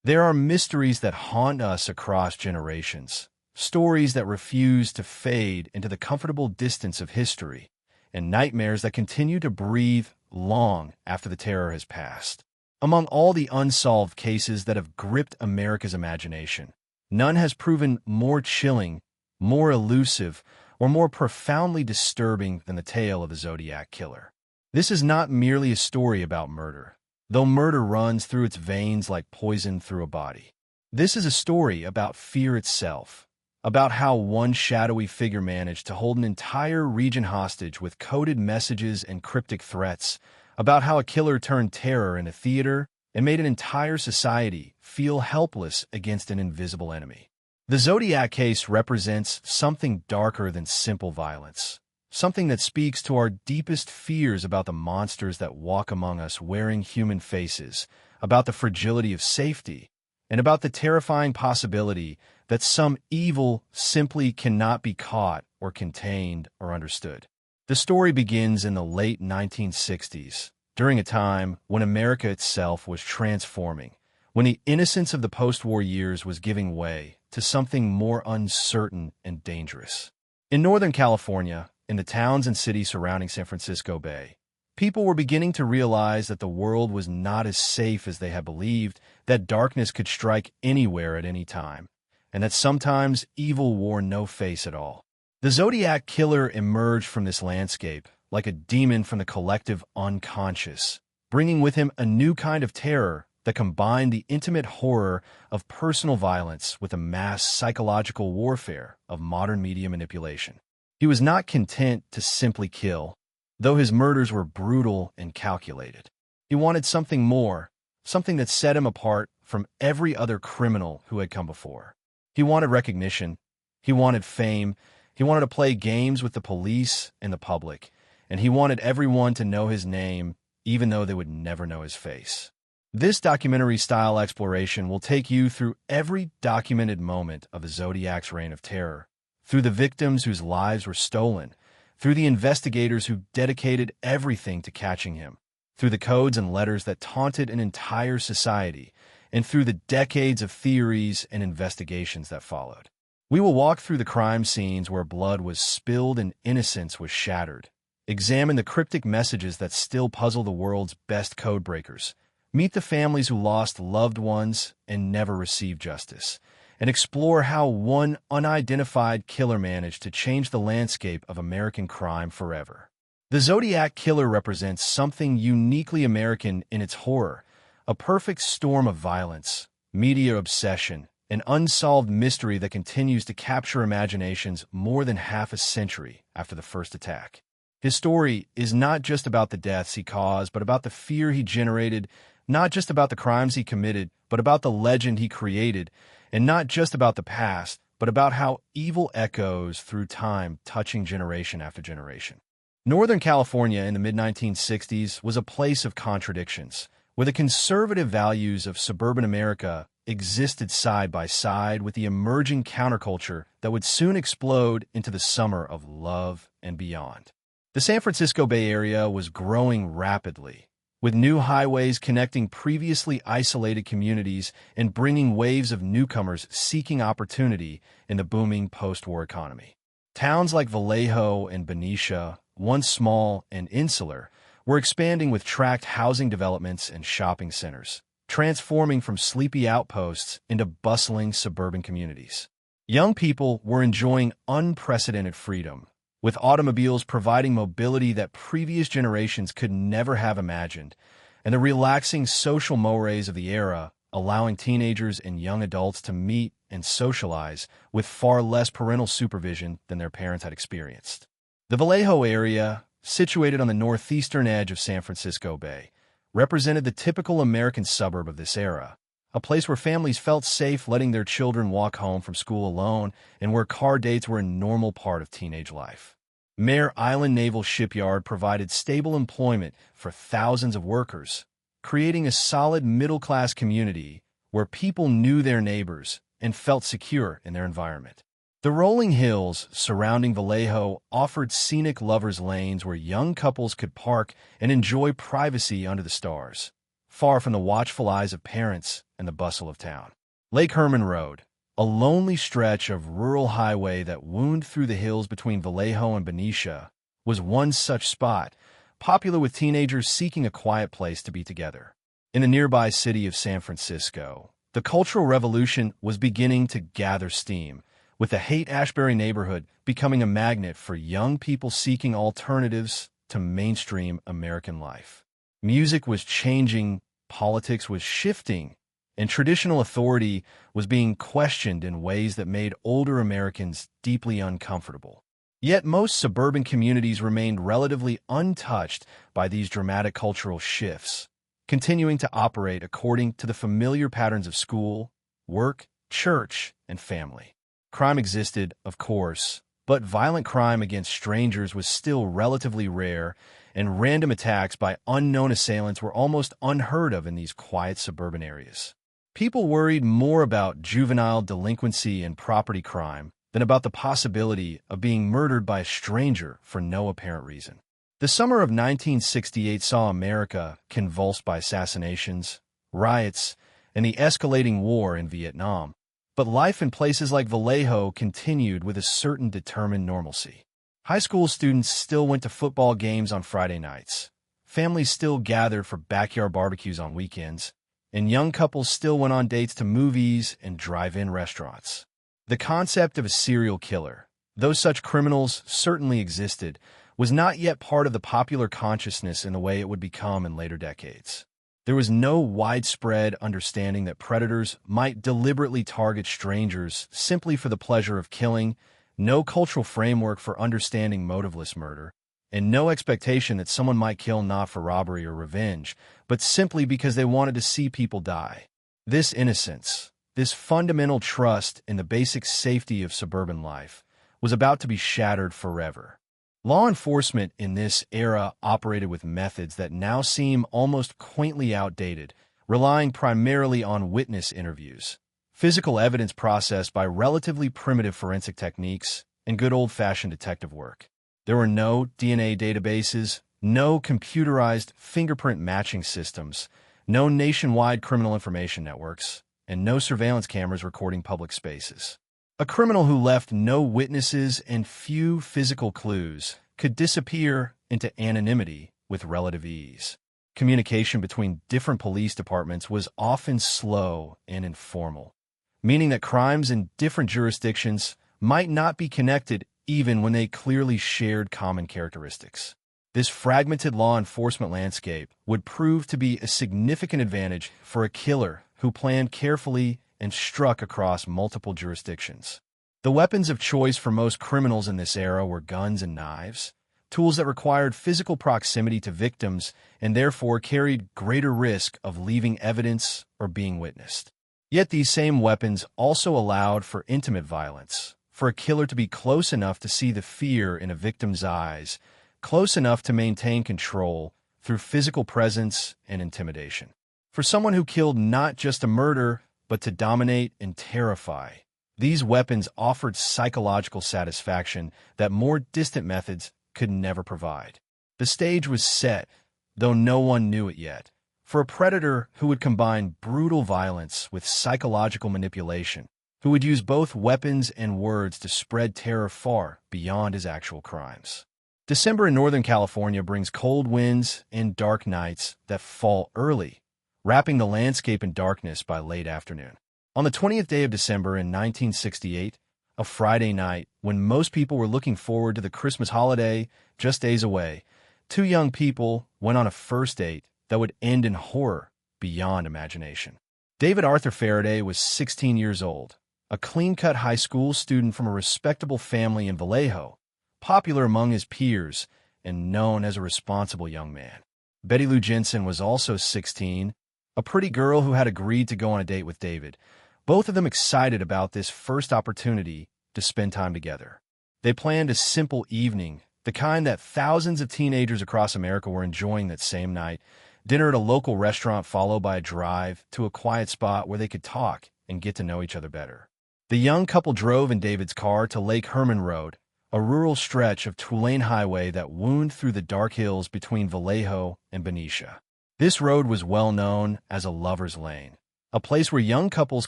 There are mysteries that haunt us across generations, stories that refuse to fade into the comfortable distance of history, and nightmares that continue to breathe long after the terror has passed. Among all the unsolved cases that have gripped America's imagination, none has proven more chilling, more elusive, or more profoundly disturbing than the tale of the Zodiac Killer. This is not merely a story about murder, though murder runs through its veins like poison through a body. This is a story about fear itself, about how one shadowy figure managed to hold an entire region hostage with coded messages and cryptic threats, about how a killer turned terror into theater and made an entire society feel helpless against an invisible enemy. The Zodiac case represents something darker than simple violence, something that speaks to our deepest fears about the monsters that walk among us wearing human faces, about the fragility of safety, and about the terrifying possibility that some evil simply cannot be caught or contained or understood. The story begins in the late 1960s, during a time when America itself was transforming, when the innocence of the post-war years was giving way to something more uncertain and dangerous. In Northern California, in the towns and cities surrounding San Francisco Bay, people were beginning to realize that the world was not as safe as they had believed, that darkness could strike anywhere at any time, and that sometimes evil wore no face at all. The Zodiac Killer emerged from this landscape like a demon from the collective unconscious, bringing with him a new kind of terror that combined the intimate horror of personal violence with the mass psychological warfare of modern media manipulation. He was not content to simply kill, though his murders were brutal and calculated. He wanted something more, something that set him apart from every other criminal who had come before. He wanted recognition, he wanted fame, he wanted to play games with the police and the public, and he wanted everyone to know his name, even though they would never know his face. This documentary-style exploration will take you through every documented moment of the Zodiac's reign of terror, through the victims whose lives were stolen, through the investigators who dedicated everything to catching him, through the codes and letters that taunted an entire society, and through the decades of theories and investigations that followed. We will walk through the crime scenes where blood was spilled and innocence was shattered, examine the cryptic messages that still puzzle the world's best codebreakers, meet the families who lost loved ones and never received justice, and explore how one unidentified killer managed to change the landscape of American crime forever. The Zodiac Killer represents something uniquely American in its horror, a perfect storm of violence, media obsession, an unsolved mystery that continues to capture imaginations more than half a century after the first attack. His story is not just about the deaths he caused, but about the fear he generated, not just about the crimes he committed, but about the legend he created, and not just about the past, but about how evil echoes through time, touching generation after generation. Northern California in the mid-1960s was a place of contradictions, where the conservative values of suburban America existed side by side with the emerging counterculture that would soon explode into the summer of love and beyond. The San Francisco Bay Area was growing rapidly, with new highways connecting previously isolated communities and bringing waves of newcomers seeking opportunity in the booming post-war economy. Towns like Vallejo and Benicia, once small and insular, were expanding with tract housing developments and shopping centers, transforming from sleepy outposts into bustling suburban communities. Young people were enjoying unprecedented freedom, with automobiles providing mobility that previous generations could never have imagined, and the relaxing social mores of the era allowing teenagers and young adults to meet and socialize with far less parental supervision than their parents had experienced. The Vallejo area, situated on the northeastern edge of San Francisco Bay, represented the typical American suburb of this era, a place where families felt safe letting their children walk home from school alone and where car dates were a normal part of teenage life. Mare Island Naval Shipyard provided stable employment for thousands of workers, creating a solid middle-class community where people knew their neighbors and felt secure in their environment. The rolling hills surrounding Vallejo offered scenic lovers' lanes where young couples could park and enjoy privacy under the stars, far from the watchful eyes of parents and the bustle of town. Lake Herman Road, a lonely stretch of rural highway that wound through the hills between Vallejo and Benicia, was one such spot, popular with teenagers seeking a quiet place to be together. In the nearby city of San Francisco, the cultural revolution was beginning to gather steam, with the Haight-Ashbury neighborhood becoming a magnet for young people seeking alternatives to mainstream American life. Music was changing, politics was shifting, and traditional authority was being questioned in ways that made older Americans deeply uncomfortable. Yet most suburban communities remained relatively untouched by these dramatic cultural shifts, continuing to operate according to the familiar patterns of school, work, church, and family. Crime existed, of course, but violent crime against strangers was still relatively rare, and random attacks by unknown assailants were almost unheard of in these quiet suburban areas. People worried more about juvenile delinquency and property crime than about the possibility of being murdered by a stranger for no apparent reason. The summer of 1968 saw America convulsed by assassinations, riots, and the escalating war in Vietnam. But life in places like Vallejo continued with a certain determined normalcy. High school students still went to football games on Friday nights. Families still gathered for backyard barbecues on weekends, and young couples still went on dates to movies and drive-in restaurants. The concept of a serial killer, though such criminals certainly existed, was not yet part of the popular consciousness in the way it would become in later decades. There was no widespread understanding that predators might deliberately target strangers simply for the pleasure of killing, no cultural framework for understanding motiveless murder, and no expectation that someone might kill not for robbery or revenge, but simply because they wanted to see people die. This innocence, this fundamental trust in the basic safety of suburban life, was about to be shattered forever. Law enforcement in this era operated with methods that now seem almost quaintly outdated, relying primarily on witness interviews, physical evidence processed by relatively primitive forensic techniques, and good old-fashioned detective work. There were no DNA databases, no computerized fingerprint matching systems, no nationwide criminal information networks, and no surveillance cameras recording public spaces. A criminal who left no witnesses and few physical clues could disappear into anonymity with relative ease. Communication between different police departments was often slow and informal, meaning that crimes in different jurisdictions might not be connected even when they clearly shared common characteristics. This fragmented law enforcement landscape would prove to be a significant advantage for a killer who planned carefully and struck across multiple jurisdictions. The weapons of choice for most criminals in this era were guns and knives, tools that required physical proximity to victims and therefore carried greater risk of leaving evidence or being witnessed. Yet these same weapons also allowed for intimate violence, for a killer to be close enough to see the fear in a victim's eyes, close enough to maintain control through physical presence and intimidation. For someone who killed not just to murder, but to dominate and terrify, these weapons offered psychological satisfaction that more distant methods could never provide. The stage was set, though no one knew it yet, for a predator who would combine brutal violence with psychological manipulation, who would use both weapons and words to spread terror far beyond his actual crimes. December in Northern California brings cold winds and dark nights that fall early, wrapping the landscape in darkness by late afternoon. On the 20th day of December in 1968, a Friday night, when most people were looking forward to the Christmas holiday just days away, two young people went on a first date that would end in horror beyond imagination. David Arthur Faraday was 16 years old, a clean-cut high school student from a respectable family in Vallejo, popular among his peers and known as a responsible young man. Betty Lou Jensen was also 16, a pretty girl who had agreed to go on a date with David, both of them excited about this first opportunity to spend time together. They planned a simple evening, the kind that thousands of teenagers across America were enjoying that same night, dinner at a local restaurant followed by a drive to a quiet spot where they could talk and get to know each other better. The young couple drove in David's car to Lake Herman Road, a rural stretch of two-lane highway that wound through the dark hills between Vallejo and Benicia. This road was well known as a lover's lane, a place where young couples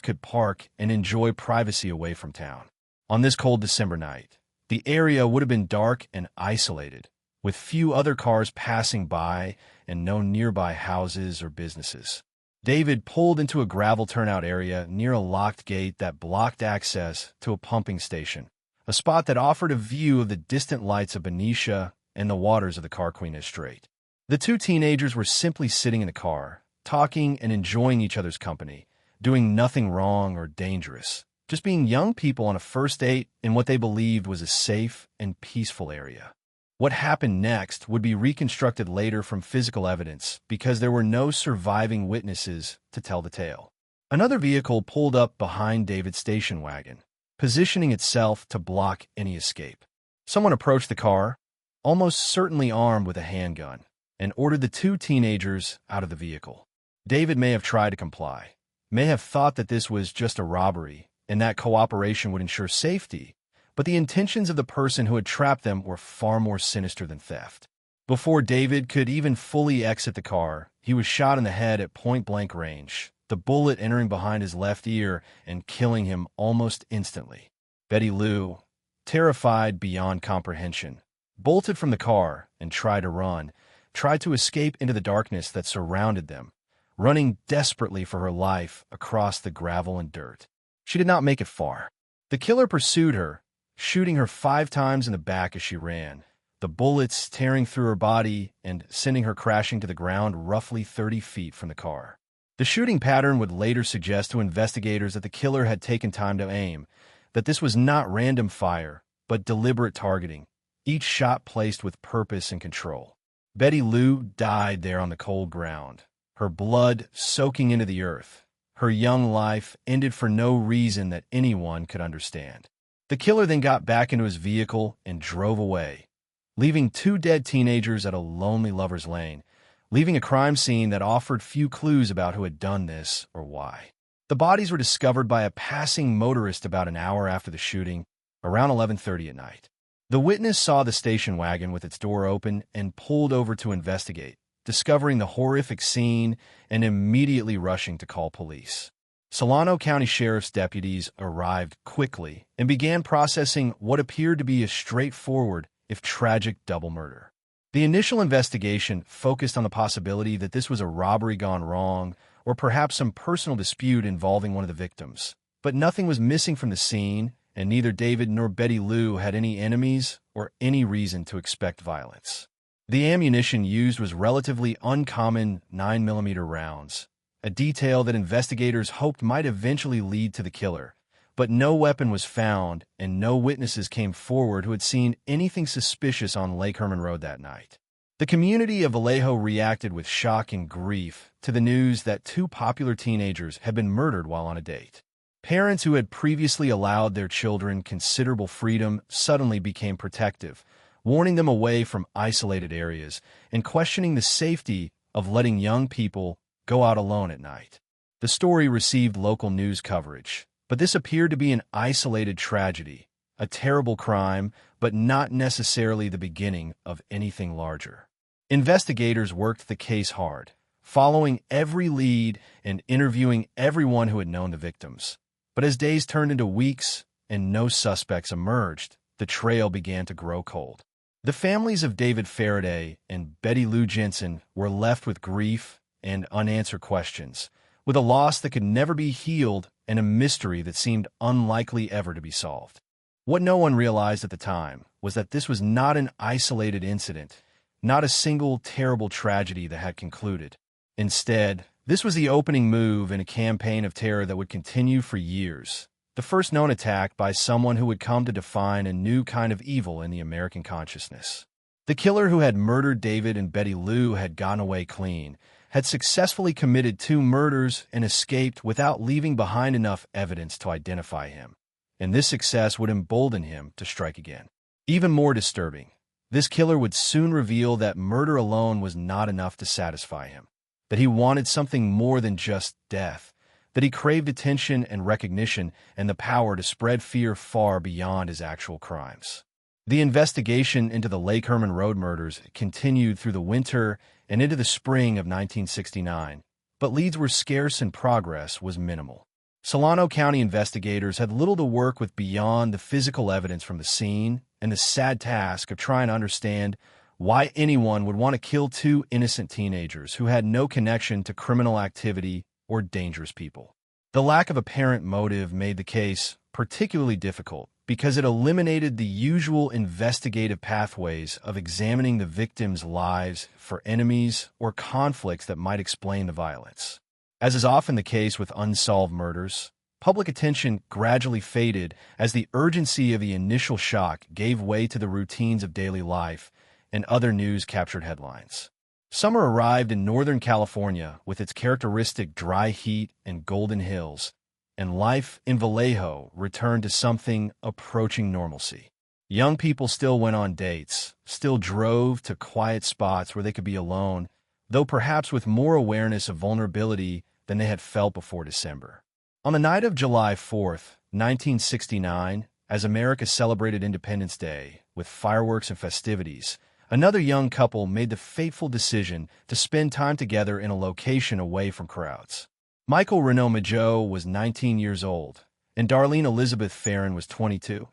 could park and enjoy privacy away from town. On this cold December night, the area would have been dark and isolated, with few other cars passing by and no nearby houses or businesses. David pulled into a gravel turnout area near a locked gate that blocked access to a pumping station, a spot that offered a view of the distant lights of Benicia and the waters of the Carquinez Strait. The two teenagers were simply sitting in the car, talking and enjoying each other's company, doing nothing wrong or dangerous, just being young people on a first date in what they believed was a safe and peaceful area. What happened next would be reconstructed later from physical evidence because there were no surviving witnesses to tell the tale. Another vehicle pulled up behind David's station wagon, positioning itself to block any escape. Someone approached the car, almost certainly armed with a handgun, and ordered the two teenagers out of the vehicle. David may have tried to comply, may have thought that this was just a robbery and that cooperation would ensure safety, but the intentions of the person who had trapped them were far more sinister than theft. Before David could even fully exit the car, he was shot in the head at point-blank range, the bullet entering behind his left ear and killing him almost instantly. Betty Lou, terrified beyond comprehension, bolted from the car and tried to escape into the darkness that surrounded them, running desperately for her life across the gravel and dirt. She did not make it far. The killer pursued her, shooting her 5 times in the back as she ran, the bullets tearing through her body and sending her crashing to the ground roughly 30 feet from the car. The shooting pattern would later suggest to investigators that the killer had taken time to aim, that this was not random fire, but deliberate targeting, each shot placed with purpose and control. Betty Lou died there on the cold ground, her blood soaking into the earth. Her young life ended for no reason that anyone could understand. The killer then got back into his vehicle and drove away, leaving 2 dead teenagers at a lonely lover's lane, leaving a crime scene that offered few clues about who had done this or why. The bodies were discovered by a passing motorist about an hour after the shooting, around 11:30 at night. The witness saw the station wagon with its door open and pulled over to investigate, discovering the horrific scene and immediately rushing to call police. Solano County Sheriff's deputies arrived quickly and began processing what appeared to be a straightforward, if tragic, double murder. The initial investigation focused on the possibility that this was a robbery gone wrong or perhaps some personal dispute involving one of the victims. But nothing was missing from the scene, and neither David nor Betty Lou had any enemies or any reason to expect violence. The ammunition used was relatively uncommon 9mm rounds, a detail that investigators hoped might eventually lead to the killer. But no weapon was found, and no witnesses came forward who had seen anything suspicious on Lake Herman Road that night. The community of Vallejo reacted with shock and grief to the news that 2 popular teenagers had been murdered while on a date. Parents who had previously allowed their children considerable freedom suddenly became protective, warning them away from isolated areas and questioning the safety of letting young people go out alone at night. The story received local news coverage, but this appeared to be an isolated tragedy, a terrible crime, but not necessarily the beginning of anything larger. Investigators worked the case hard, following every lead and interviewing everyone who had known the victims. But as days turned into weeks and no suspects emerged, the trail began to grow cold. The families of David Faraday and Betty Lou Jensen were left with grief and unanswered questions, with a loss that could never be healed and a mystery that seemed unlikely ever to be solved. What no one realized at the time was that this was not an isolated incident, not a single terrible tragedy that had concluded. Instead, this was the opening move in a campaign of terror that would continue for years, the first known attack by someone who would come to define a new kind of evil in the American consciousness. The killer who had murdered David and Betty Lou had gotten away clean, had successfully committed 2 murders and escaped without leaving behind enough evidence to identify him. And this success would embolden him to strike again. Even more disturbing, this killer would soon reveal that murder alone was not enough to satisfy him, that he wanted something more than just death, that he craved attention and recognition and the power to spread fear far beyond his actual crimes. The investigation into the Lake Herman Road murders continued through the winter and into the spring of 1969, but leads were scarce and progress was minimal. Solano County investigators had little to work with beyond the physical evidence from the scene and the sad task of trying to understand why anyone would want to kill two innocent teenagers who had no connection to criminal activity or dangerous people. The lack of apparent motive made the case particularly difficult because it eliminated the usual investigative pathways of examining the victims' lives for enemies or conflicts that might explain the violence. As is often the case with unsolved murders, public attention gradually faded as the urgency of the initial shock gave way to the routines of daily life and other news captured headlines. Summer arrived in Northern California with its characteristic dry heat and golden hills, and life in Vallejo returned to something approaching normalcy. Young people still went on dates, still drove to quiet spots where they could be alone, though perhaps with more awareness of vulnerability than they had felt before December. On the night of July 4th, 1969, as America celebrated Independence Day with fireworks and festivities, another young couple made the fateful decision to spend time together in a location away from crowds. Michael Renaud Mageau was 19 years old, and Darlene Elizabeth Farron was 22,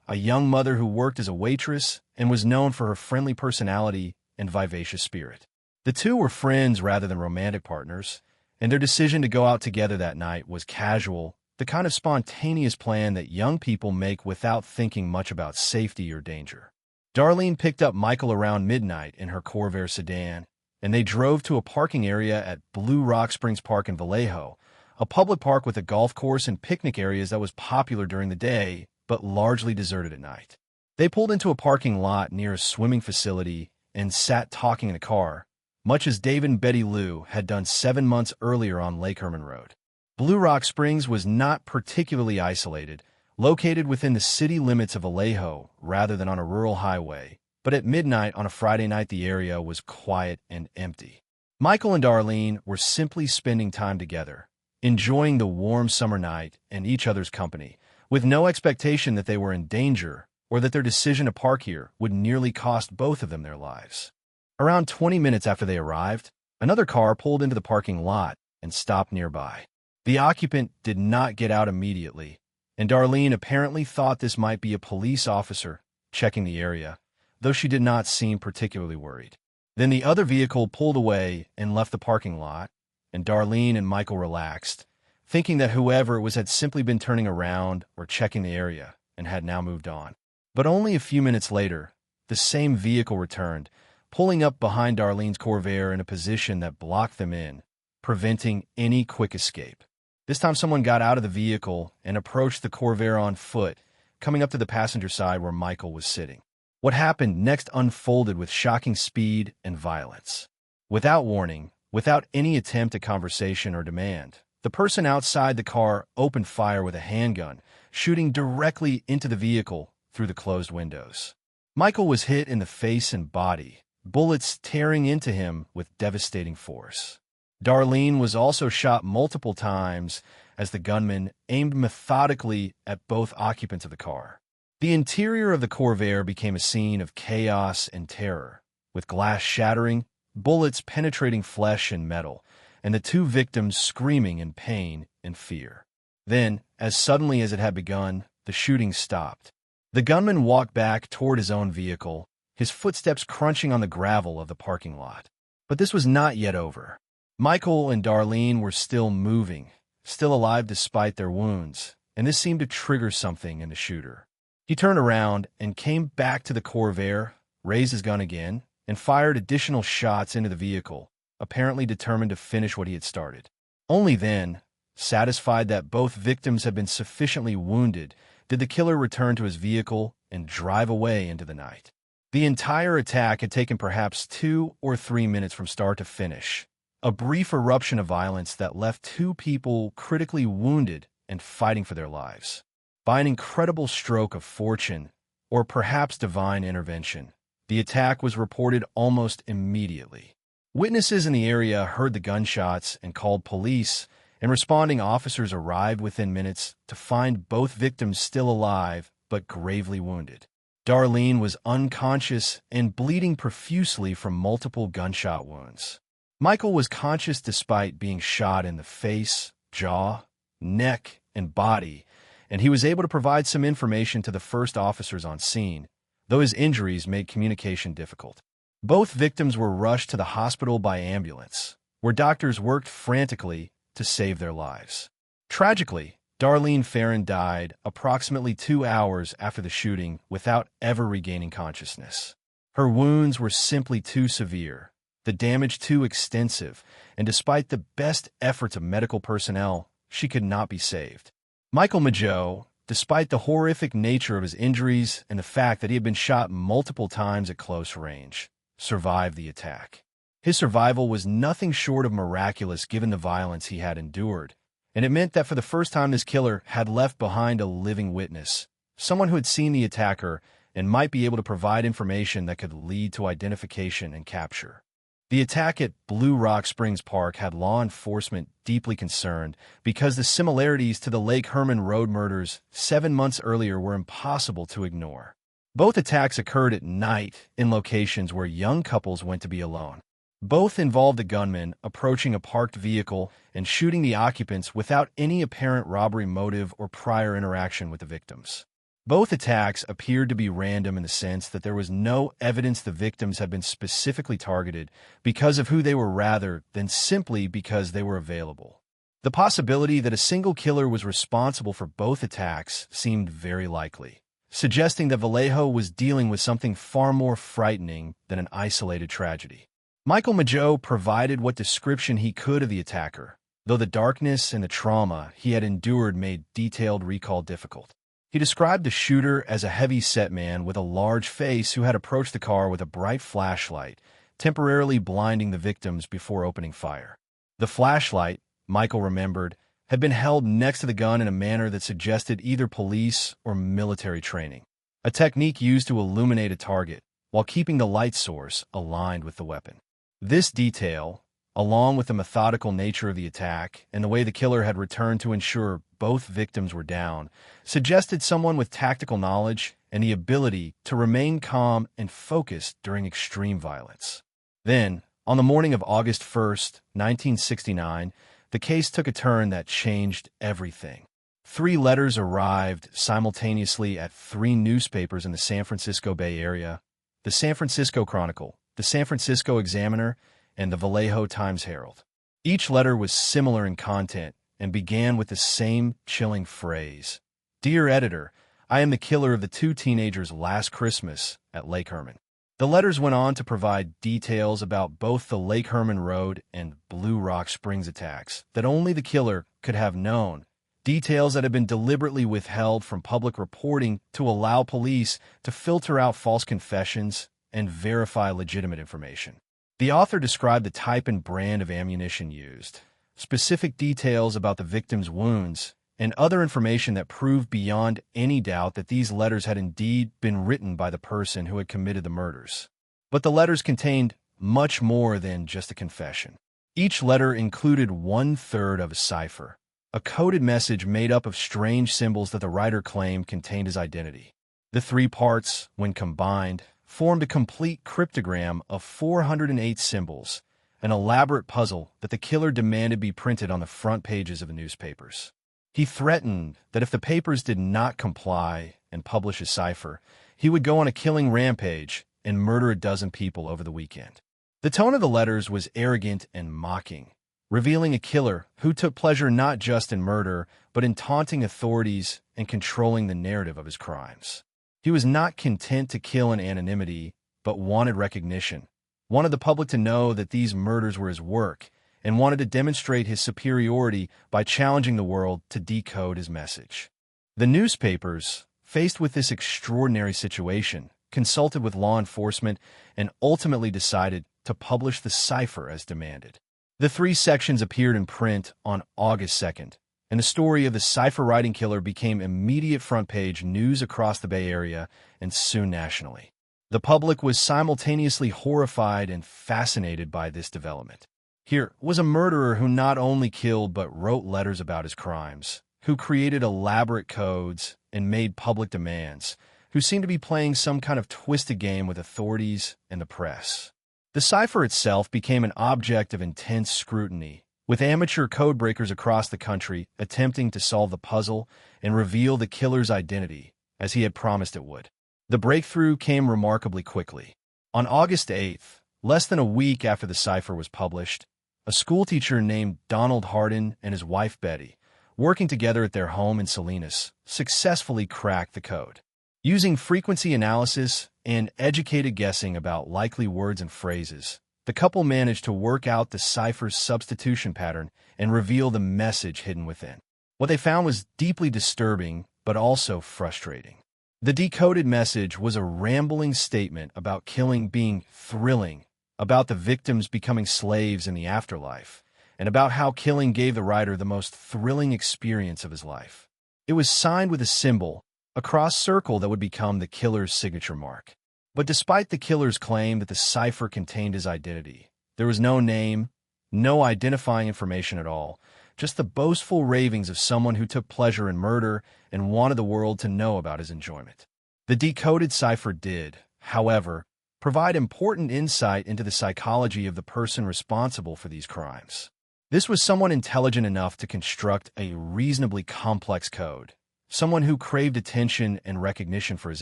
a young mother who worked as a waitress and was known for her friendly personality and vivacious spirit. The two were friends rather than romantic partners, and their decision to go out together that night was casual, the kind of spontaneous plan that young people make without thinking much about safety or danger. Darlene picked up Michael around midnight in her Corvair sedan, and they drove to a parking area at Blue Rock Springs Park in Vallejo, a public park with a golf course and picnic areas that was popular during the day, but largely deserted at night. They pulled into a parking lot near a swimming facility and sat talking in the car, much as David and Betty Lou had done 7 months earlier on Lake Herman Road. Blue Rock Springs was not particularly isolated, located within the city limits of Vallejo rather than on a rural highway, but at midnight on a Friday night the area was quiet and empty. Michael and Darlene were simply spending time together, enjoying the warm summer night and each other's company, with no expectation that they were in danger or that their decision to park here would nearly cost both of them their lives. Around 20 minutes after they arrived, another car pulled into the parking lot and stopped nearby. The occupant did not get out immediately, and Darlene apparently thought this might be a police officer checking the area, though she did not seem particularly worried. Then the other vehicle pulled away and left the parking lot, and Darlene and Michael relaxed, thinking that whoever it was had simply been turning around or checking the area and had now moved on. But only a few minutes later, the same vehicle returned, pulling up behind Darlene's Corvair in a position that blocked them in, preventing any quick escape. This time someone got out of the vehicle and approached the Corvair on foot, coming up to the passenger side where Michael was sitting. What happened next unfolded with shocking speed and violence. Without warning, without any attempt at conversation or demand, the person outside the car opened fire with a handgun, shooting directly into the vehicle through the closed windows. Michael was hit in the face and body, bullets tearing into him with devastating force. Darlene was also shot multiple times as the gunman aimed methodically at both occupants of the car. The interior of the Corvair became a scene of chaos and terror, with glass shattering, bullets penetrating flesh and metal, and the two victims screaming in pain and fear. Then, as suddenly as it had begun, the shooting stopped. The gunman walked back toward his own vehicle, his footsteps crunching on the gravel of the parking lot. But this was not yet over. Michael and Darlene were still moving, still alive despite their wounds, and this seemed to trigger something in the shooter. He turned around and came back to the Corvair, raised his gun again, and fired additional shots into the vehicle, apparently determined to finish what he had started. Only then, satisfied that both victims had been sufficiently wounded, did the killer return to his vehicle and drive away into the night. The entire attack had taken perhaps 2 or 3 minutes from start to finish, a brief eruption of violence that left two people critically wounded and fighting for their lives. By an incredible stroke of fortune, or perhaps divine intervention, the attack was reported almost immediately. Witnesses in the area heard the gunshots and called police, and responding officers arrived within minutes to find both victims still alive but gravely wounded. Darlene was unconscious and bleeding profusely from multiple gunshot wounds. Michael was conscious despite being shot in the face, jaw, neck, and body, and he was able to provide some information to the first officers on scene, though his injuries made communication difficult. Both victims were rushed to the hospital by ambulance, where doctors worked frantically to save their lives. Tragically, Darlene Ferrin died approximately 2 hours after the shooting without ever regaining consciousness. Her wounds were simply too severe, the damage too extensive, and despite the best efforts of medical personnel, she could not be saved. Michael Mageau, despite the horrific nature of his injuries and the fact that he had been shot multiple times at close range, survived the attack. His survival was nothing short of miraculous given the violence he had endured, and it meant that for the first time this killer had left behind a living witness, someone who had seen the attacker and might be able to provide information that could lead to identification and capture. The attack at Blue Rock Springs Park had law enforcement deeply concerned because the similarities to the Lake Herman Road murders 7 months earlier were impossible to ignore. Both attacks occurred at night in locations where young couples went to be alone. Both involved a gunman approaching a parked vehicle and shooting the occupants without any apparent robbery motive or prior interaction with the victims. Both attacks appeared to be random in the sense that there was no evidence the victims had been specifically targeted because of who they were rather than simply because they were available. The possibility that a single killer was responsible for both attacks seemed very likely, suggesting that Vallejo was dealing with something far more frightening than an isolated tragedy. Michael Mageau provided what description he could of the attacker, though the darkness and the trauma he had endured made detailed recall difficult. He described the shooter as a heavy-set man with a large face who had approached the car with a bright flashlight, temporarily blinding the victims before opening fire. The flashlight, Michael remembered, had been held next to the gun in a manner that suggested either police or military training, a technique used to illuminate a target while keeping the light source aligned with the weapon. This detail, along with the methodical nature of the attack and the way the killer had returned to ensure both victims were down, suggested someone with tactical knowledge and the ability to remain calm and focused during extreme violence. Then, on the morning of August 1st, 1969, the case took a turn that changed everything. 3 letters arrived simultaneously at 3 newspapers in the San Francisco Bay Area: the San Francisco Chronicle, the San Francisco Examiner, and the Vallejo Times-Herald. Each letter was similar in content and began with the same chilling phrase: "Dear editor, I am the killer of the 2 teenagers last Christmas at Lake Herman." The letters went on to provide details about both the Lake Herman Road and Blue Rock Springs attacks that only the killer could have known, details that had been deliberately withheld from public reporting to allow police to filter out false confessions and verify legitimate information. The author described the type and brand of ammunition used, specific details about the victim's wounds, and other information that proved beyond any doubt that these letters had indeed been written by the person who had committed the murders. But the letters contained much more than just a confession. Each letter included 1/3 of a cipher, a coded message made up of strange symbols that the writer claimed contained his identity. The 3 parts, when combined, formed a complete cryptogram of 408 symbols, an elaborate puzzle that the killer demanded be printed on the front pages of the newspapers. He threatened that if the papers did not comply and publish his cipher, he would go on a killing rampage and murder a dozen people over the weekend. The tone of the letters was arrogant and mocking, revealing a killer who took pleasure not just in murder, but in taunting authorities and controlling the narrative of his crimes. He was not content to kill in anonymity, but wanted recognition, wanted the public to know that these murders were his work, and wanted to demonstrate his superiority by challenging the world to decode his message. The newspapers, faced with this extraordinary situation, consulted with law enforcement and ultimately decided to publish the cipher as demanded. The 3 sections appeared in print on August 2nd, and the story of the cipher-writing killer became immediate front-page news across the Bay Area and soon nationally. The public was simultaneously horrified and fascinated by this development. Here was a murderer who not only killed but wrote letters about his crimes, who created elaborate codes and made public demands, who seemed to be playing some kind of twisted game with authorities and the press. The cipher itself became an object of intense scrutiny, with amateur codebreakers across the country attempting to solve the puzzle and reveal the killer's identity, as he had promised it would. The breakthrough came remarkably quickly. On August 8th, less than a week after the cipher was published, a schoolteacher named Donald Hardin and his wife Betty, working together at their home in Salinas, successfully cracked the code. Using frequency analysis and educated guessing about likely words and phrases, the couple managed to work out the cipher's substitution pattern and reveal the message hidden within. What they found was deeply disturbing, but also frustrating. The decoded message was a rambling statement about killing being thrilling, about the victims becoming slaves in the afterlife, and about how killing gave the writer the most thrilling experience of his life. It was signed with a symbol, a cross circle that would become the killer's signature mark. But despite the killer's claim that the cipher contained his identity, there was no name, no identifying information at all, just the boastful ravings of someone who took pleasure in murder and wanted the world to know about his enjoyment. The decoded cipher did, however, provide important insight into the psychology of the person responsible for these crimes. This was someone intelligent enough to construct a reasonably complex code, someone who craved attention and recognition for his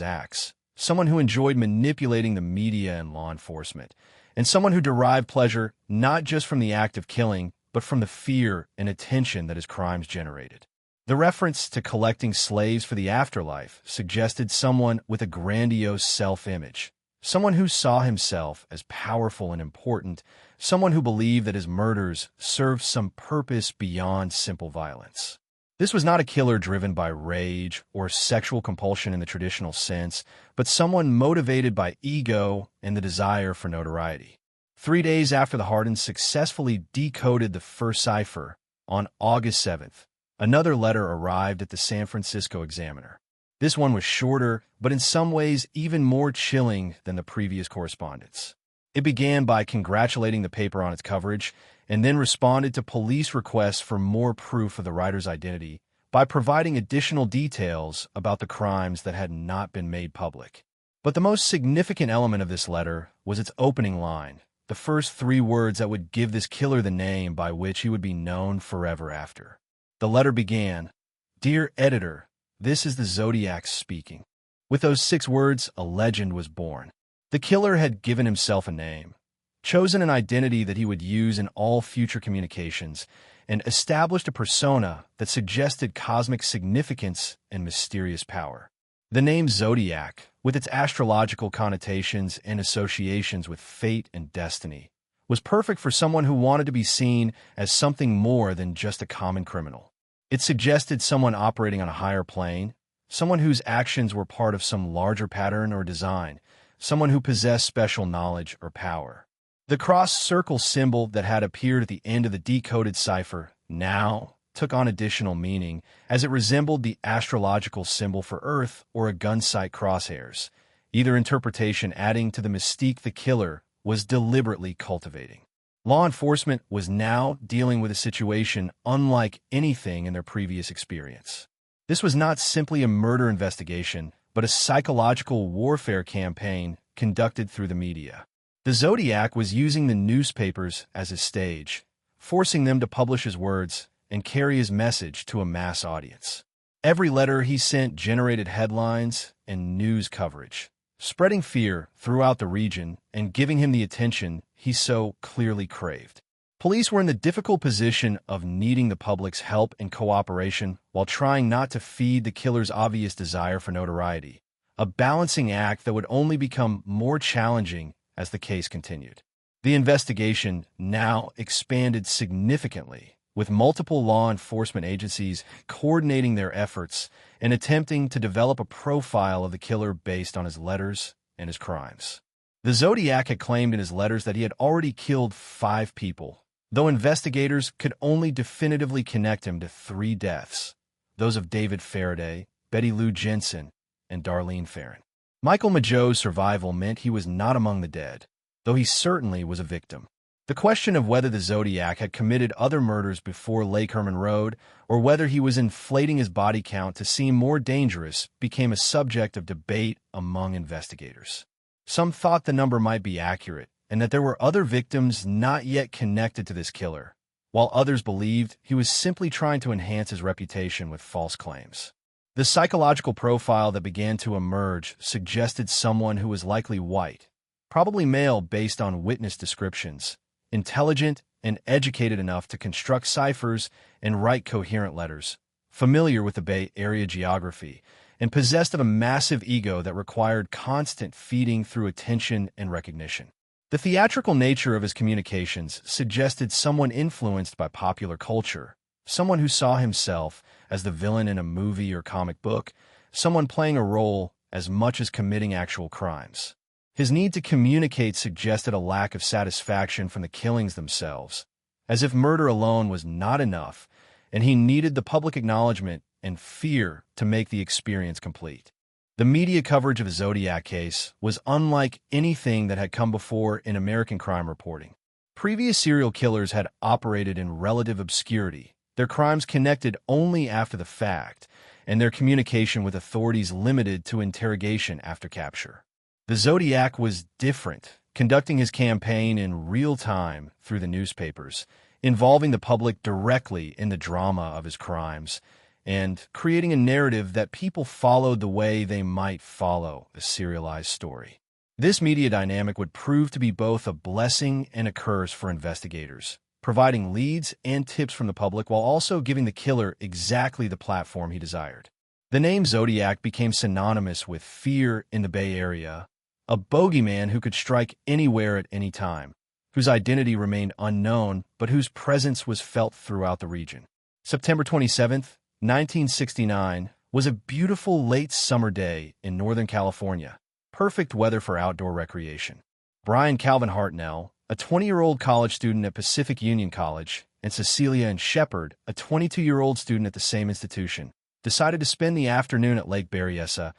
acts, someone who enjoyed manipulating the media and law enforcement, and someone who derived pleasure not just from the act of killing, but from the fear and attention that his crimes generated. The reference to collecting slaves for the afterlife suggested someone with a grandiose self-image, someone who saw himself as powerful and important, someone who believed that his murders served some purpose beyond simple violence. This was not a killer driven by rage or sexual compulsion in the traditional sense, but someone motivated by ego and the desire for notoriety. 3 days after the Hardins successfully decoded the first cipher, on August 7th, another letter arrived at the San Francisco Examiner. This one was shorter, but in some ways even more chilling than the previous correspondence. It began by congratulating the paper on its coverage, and then responded to police requests for more proof of the writer's identity by providing additional details about the crimes that had not been made public. But the most significant element of this letter was its opening line, the first 3 words that would give this killer the name by which he would be known forever after. The letter began, "Dear Editor, this is the Zodiac speaking." With those 6 words, a legend was born. The killer had given himself a name, chosen an identity that he would use in all future communications, and established a persona that suggested cosmic significance and mysterious power. The name Zodiac, with its astrological connotations and associations with fate and destiny, was perfect for someone who wanted to be seen as something more than just a common criminal. It suggested someone operating on a higher plane, someone whose actions were part of some larger pattern or design, someone who possessed special knowledge or power. The cross-circle symbol that had appeared at the end of the decoded cipher now took on additional meaning, as it resembled the astrological symbol for Earth or a gun sight crosshairs, either interpretation adding to the mystique the killer was deliberately cultivating. Law enforcement was now dealing with a situation unlike anything in their previous experience. This was not simply a murder investigation, but a psychological warfare campaign conducted through the media. The Zodiac was using the newspapers as his stage, forcing them to publish his words and carry his message to a mass audience. Every letter he sent generated headlines and news coverage, spreading fear throughout the region and giving him the attention he so clearly craved. Police were in the difficult position of needing the public's help and cooperation while trying not to feed the killer's obvious desire for notoriety, a balancing act that would only become more challenging as the case continued. The investigation now expanded significantly, with multiple law enforcement agencies coordinating their efforts and attempting to develop a profile of the killer based on his letters and his crimes. The Zodiac had claimed in his letters that he had already killed 5 people, though investigators could only definitively connect him to 3 deaths, those of David Faraday, Betty Lou Jensen, and Darlene Ferrin. Michael Mageau's survival meant he was not among the dead, though he certainly was a victim. The question of whether the Zodiac had committed other murders before Lake Herman Road or whether he was inflating his body count to seem more dangerous became a subject of debate among investigators. Some thought the number might be accurate and that there were other victims not yet connected to this killer, while others believed he was simply trying to enhance his reputation with false claims. The psychological profile that began to emerge suggested someone who was likely white, probably male based on witness descriptions, intelligent and educated enough to construct ciphers and write coherent letters, familiar with the Bay Area geography, and possessed of a massive ego that required constant feeding through attention and recognition. The theatrical nature of his communications suggested someone influenced by popular culture, someone who saw himself as the villain in a movie or comic book, someone playing a role as much as committing actual crimes. His need to communicate suggested a lack of satisfaction from the killings themselves, as if murder alone was not enough, and he needed the public acknowledgement and fear to make the experience complete. The media coverage of the Zodiac case was unlike anything that had come before in American crime reporting. Previous serial killers had operated in relative obscurity, their crimes connected only after the fact, and their communication with authorities limited to interrogation after capture. The Zodiac was different, conducting his campaign in real time through the newspapers, involving the public directly in the drama of his crimes, and creating a narrative that people followed the way they might follow a serialized story. This media dynamic would prove to be both a blessing and a curse for investigators, providing leads and tips from the public while also giving the killer exactly the platform he desired. The name Zodiac became synonymous with fear in the Bay Area, a bogeyman who could strike anywhere at any time, whose identity remained unknown but whose presence was felt throughout the region. September 27, 1969, was a beautiful late summer day in Northern California, perfect weather for outdoor recreation. Brian Calvin Hartnell, a 20-year-old college student at Pacific Union College, and Cecilia and Shepard, a 22-year-old student at the same institution, decided to spend the afternoon at Lake Berryessa,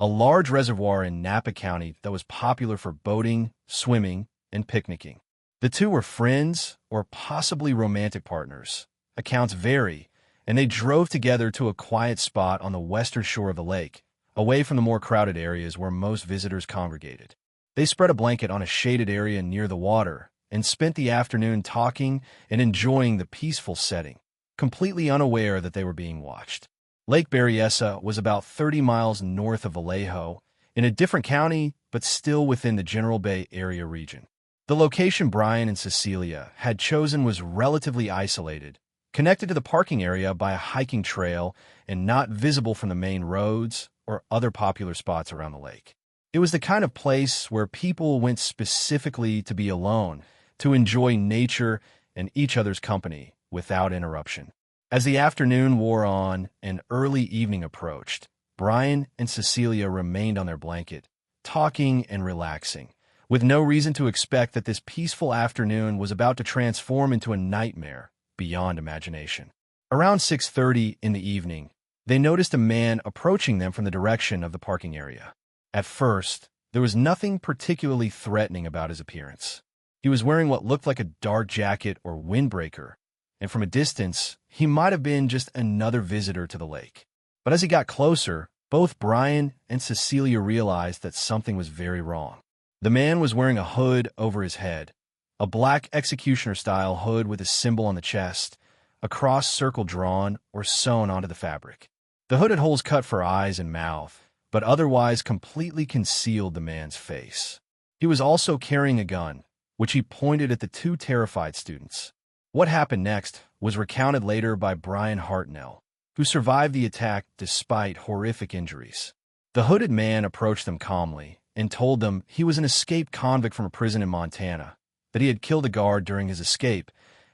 a large reservoir in Napa County that was popular for boating, swimming, and picnicking. The two were friends or possibly romantic partners. Accounts vary, and they drove together to a quiet spot on the western shore of the lake, away from the more crowded areas where most visitors congregated. They spread a blanket on a shaded area near the water and spent the afternoon talking and enjoying the peaceful setting, completely unaware that they were being watched. Lake Berryessa was about 30 miles north of Vallejo, in a different county, but still within the General Bay Area region. The location Brian and Cecilia had chosen was relatively isolated, connected to the parking area by a hiking trail and not visible from the main roads or other popular spots around the lake. It was the kind of place where people went specifically to be alone, to enjoy nature and each other's company without interruption. As the afternoon wore on and early evening approached, Brian and Cecilia remained on their blanket, talking and relaxing, with no reason to expect that this peaceful afternoon was about to transform into a nightmare beyond imagination. Around 6:30 in the evening, they noticed a man approaching them from the direction of the parking area. At first, there was nothing particularly threatening about his appearance. He was wearing what looked like a dark jacket or windbreaker, and from a distance, he might have been just another visitor to the lake. But as he got closer, both Brian and Cecilia realized that something was very wrong. The man was wearing a hood over his head, a black executioner-style hood with a symbol on the chest, a cross circle drawn or sewn onto the fabric. The hood had holes cut for eyes and mouth, but otherwise completely concealed the man's face. He was also carrying a gun, which he pointed at the two terrified students. What happened next was recounted later by Brian Hartnell, who survived the attack despite horrific injuries. The hooded man approached them calmly and told them he was an escaped convict from a prison in Montana, that he had killed a guard during his escape,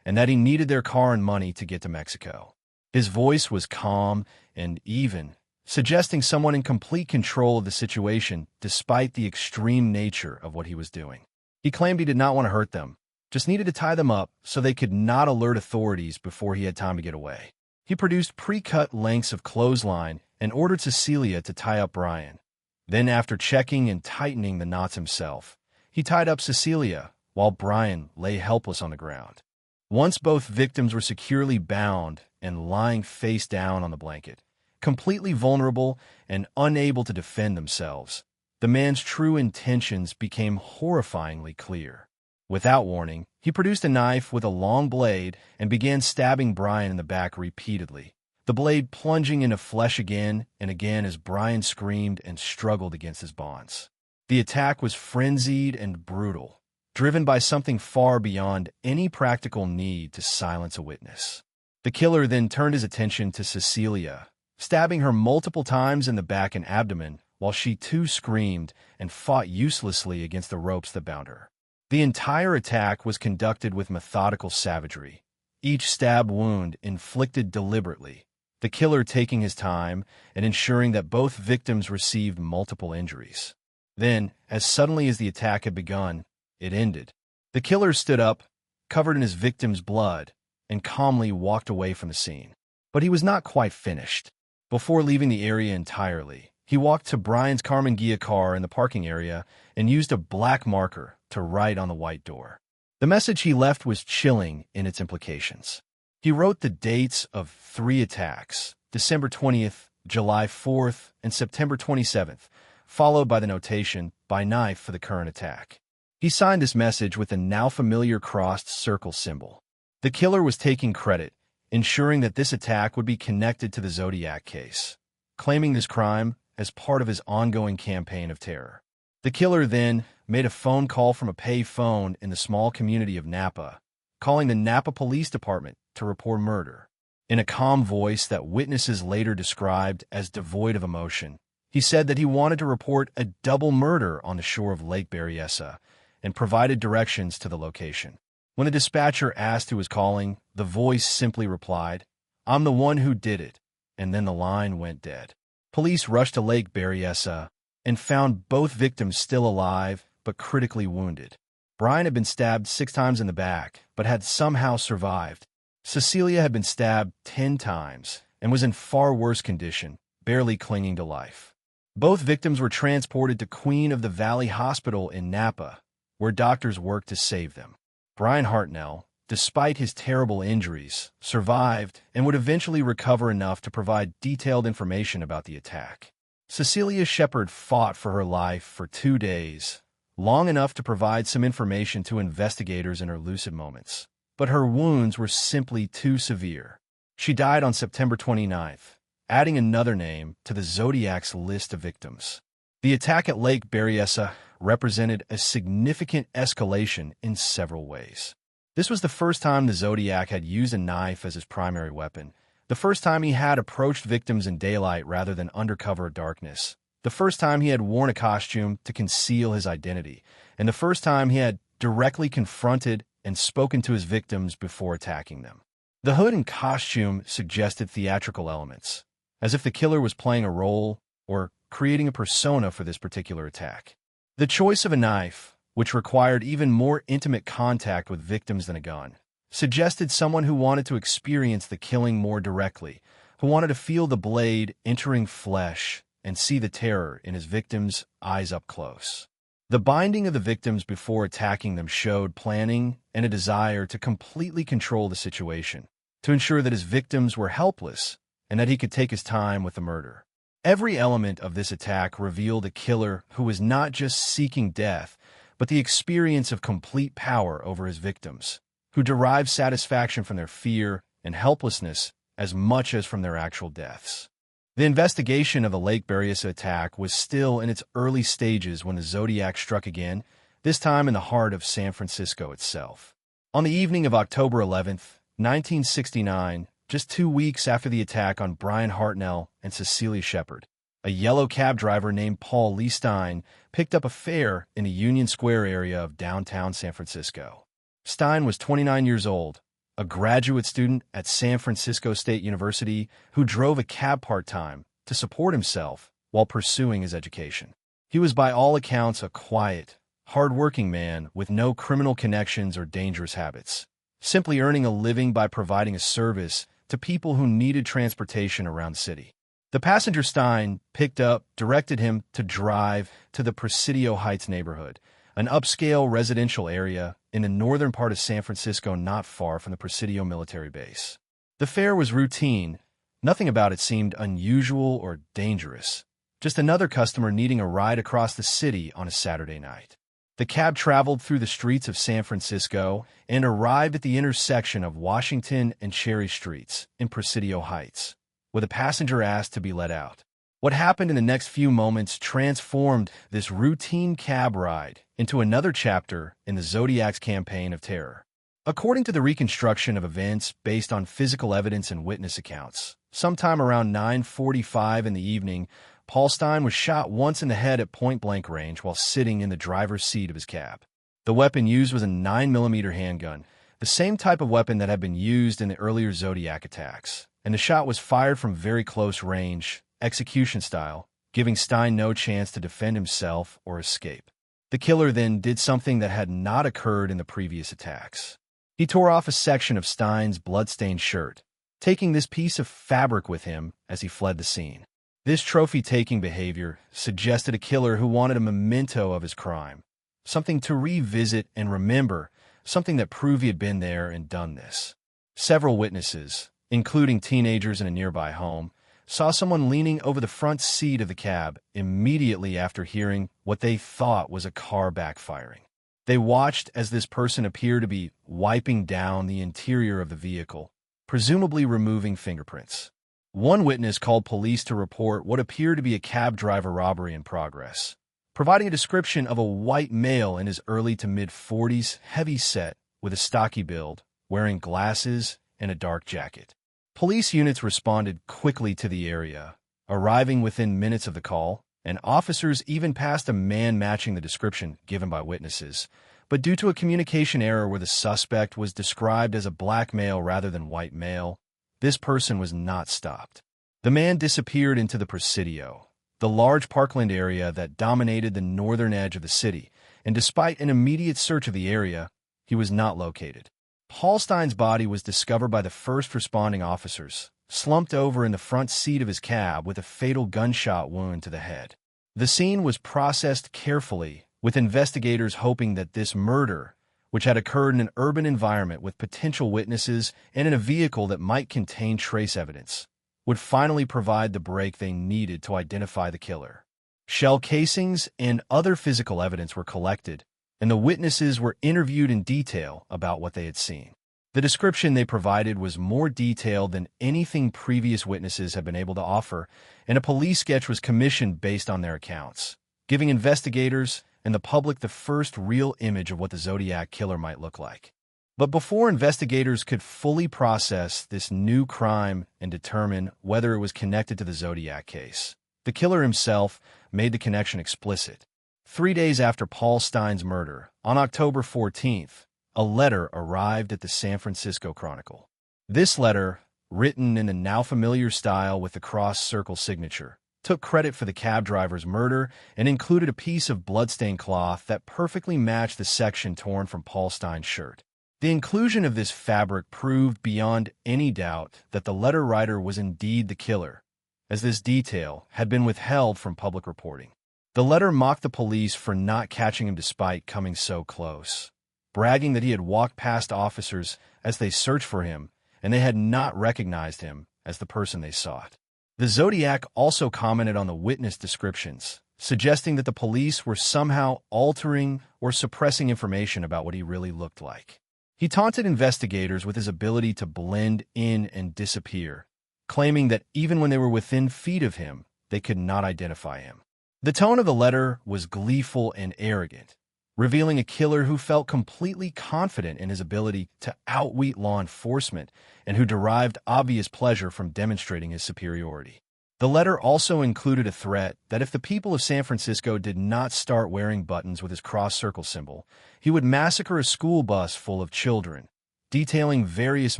and that he needed their car and money to get to Mexico. His voice was calm and even, suggesting someone in complete control of the situation despite the extreme nature of what he was doing. He claimed he did not want to hurt them, just needed to tie them up so they could not alert authorities before he had time to get away. He produced pre-cut lengths of clothesline and ordered Cecilia to tie up Brian. Then, after checking and tightening the knots himself, he tied up Cecilia, while Brian lay helpless on the ground. Once both victims were securely bound and lying face down on the blanket, completely vulnerable and unable to defend themselves, the man's true intentions became horrifyingly clear. Without warning, he produced a knife with a long blade and began stabbing Brian in the back repeatedly, the blade plunging into flesh again and again as Brian screamed and struggled against his bonds. The attack was frenzied and brutal, driven by something far beyond any practical need to silence a witness. The killer then turned his attention to Cecilia, stabbing her multiple times in the back and abdomen while she too screamed and fought uselessly against the ropes that bound her. The entire attack was conducted with methodical savagery, each stab wound inflicted deliberately, the killer taking his time and ensuring that both victims received multiple injuries. Then, as suddenly as the attack had begun, it ended. The killer stood up, covered in his victim's blood, and calmly walked away from the scene. But he was not quite finished. Before leaving the area entirely, he walked to Brian's Carmen Ghia car in the parking area and used a black marker to write on the white door. The message he left was chilling in its implications. He wrote the dates of 3 attacks, December 20th, July 4th, and September 27th, followed by the notation, by knife for the current attack. He signed this message with the now familiar crossed circle symbol. The killer was taking credit, ensuring that this attack would be connected to the Zodiac case, claiming this crime as part of his ongoing campaign of terror. The killer then made a phone call from a pay phone in the small community of Napa, calling the Napa Police Department to report murder. In a calm voice that witnesses later described as devoid of emotion, he said that he wanted to report a double murder on the shore of Lake Berryessa and provided directions to the location. When the dispatcher asked who was calling, the voice simply replied, "I'm the one who did it," and then the line went dead. Police rushed to Lake Berryessa and found both victims still alive but critically wounded. Brian had been stabbed 6 times in the back, but had somehow survived. Cecilia had been stabbed 10 times and was in far worse condition, barely clinging to life. Both victims were transported to Queen of the Valley Hospital in Napa, where doctors worked to save them. Brian Hartnell, despite his terrible injuries, survived and would eventually recover enough to provide detailed information about the attack. Cecilia Shepard fought for her life for 2 days, long enough to provide some information to investigators in her lucid moments. But her wounds were simply too severe. She died on September 29th, adding another name to the Zodiac's list of victims. The attack at Lake Berryessa represented a significant escalation in several ways. This was the first time the Zodiac had used a knife as his primary weapon, the first time he had approached victims in daylight rather than under cover of darkness, the first time he had worn a costume to conceal his identity, and the first time he had directly confronted and spoken to his victims before attacking them. The hood and costume suggested theatrical elements, as if the killer was playing a role or creating a persona for this particular attack. The choice of a knife, which required even more intimate contact with victims than a gun, suggested someone who wanted to experience the killing more directly, who wanted to feel the blade entering flesh and see the terror in his victims' eyes up close. The binding of the victims before attacking them showed planning and a desire to completely control the situation, to ensure that his victims were helpless and that he could take his time with the murder. Every element of this attack revealed a killer who was not just seeking death, but the experience of complete power over his victims, who derived satisfaction from their fear and helplessness as much as from their actual deaths. The investigation of the Lake Berryessa attack was still in its early stages when the Zodiac struck again, this time in the heart of San Francisco itself. On the evening of October 11th, 1969, just 2 weeks after the attack on Brian Hartnell and Cecilia Shepard, a yellow cab driver named Paul Lee Stein picked up a fare in the Union Square area of downtown San Francisco. Stein was 29 years old, a graduate student at San Francisco State University who drove a cab part-time to support himself while pursuing his education. He was by all accounts a quiet, hard-working man with no criminal connections or dangerous habits, simply earning a living by providing a service to people who needed transportation around the city. The passenger Stein picked up directed him to drive to the Presidio Heights neighborhood, an upscale residential area in the northern part of San Francisco not far from the Presidio military base. The fare was routine. Nothing about it seemed unusual or dangerous. Just another customer needing a ride across the city on a Saturday night. The cab traveled through the streets of San Francisco and arrived at the intersection of Washington and Cherry Streets in Presidio Heights, with a passenger asked to be let out. What happened in the next few moments transformed this routine cab ride into another chapter in the Zodiac's campaign of terror. According to the reconstruction of events based on physical evidence and witness accounts, sometime around 9:45 in the evening, Paul Stine was shot once in the head at point-blank range while sitting in the driver's seat of his cab. The weapon used was a 9mm handgun, the same type of weapon that had been used in the earlier Zodiac attacks, and the shot was fired from very close range, execution style, giving Stine no chance to defend himself or escape. The killer then did something that had not occurred in the previous attacks. He tore off a section of Stine's blood-stained shirt, taking this piece of fabric with him as he fled the scene. This trophy-taking behavior suggested a killer who wanted a memento of his crime, something to revisit and remember, something that proved he had been there and done this. Several witnesses, including teenagers in a nearby home, saw someone leaning over the front seat of the cab immediately after hearing what they thought was a car backfiring. They watched as this person appeared to be wiping down the interior of the vehicle, presumably removing fingerprints. One witness called police to report what appeared to be a cab driver robbery in progress, providing a description of a white male in his early to mid-40s, heavy-set, with a stocky build, wearing glasses and a dark jacket. Police units responded quickly to the area, arriving within minutes of the call, and officers even passed a man matching the description given by witnesses. But due to a communication error where the suspect was described as a black male rather than white male, this person was not stopped. The man disappeared into the Presidio, the large parkland area that dominated the northern edge of the city, and despite an immediate search of the area, he was not located. Paul Stine's body was discovered by the first responding officers, slumped over in the front seat of his cab with a fatal gunshot wound to the head. The scene was processed carefully, with investigators hoping that this murder, which had occurred in an urban environment with potential witnesses and in a vehicle that might contain trace evidence, would finally provide the break they needed to identify the killer. Shell casings and other physical evidence were collected, and the witnesses were interviewed in detail about what they had seen. The description they provided was more detailed than anything previous witnesses had been able to offer, and a police sketch was commissioned based on their accounts, giving investigators and the public the first real image of what the Zodiac killer might look like. But before investigators could fully process this new crime and determine whether it was connected to the Zodiac case, the killer himself made the connection explicit. 3 days after Paul Stine's murder, on October 14th, a letter arrived at the San Francisco Chronicle. This letter, written in a now familiar style with the cross-circle signature, took credit for the cab driver's murder and included a piece of bloodstained cloth that perfectly matched the section torn from Paul Stine's shirt. The inclusion of this fabric proved beyond any doubt that the letter writer was indeed the killer, as this detail had been withheld from public reporting. The letter mocked the police for not catching him despite coming so close, bragging that he had walked past officers as they searched for him and they had not recognized him as the person they sought. The Zodiac also commented on the witness descriptions, suggesting that the police were somehow altering or suppressing information about what he really looked like. He taunted investigators with his ability to blend in and disappear, claiming that even when they were within feet of him, they could not identify him. The tone of the letter was gleeful and arrogant, revealing a killer who felt completely confident in his ability to outwit law enforcement and who derived obvious pleasure from demonstrating his superiority. The letter also included a threat that if the people of San Francisco did not start wearing buttons with his cross-circle symbol, he would massacre a school bus full of children, detailing various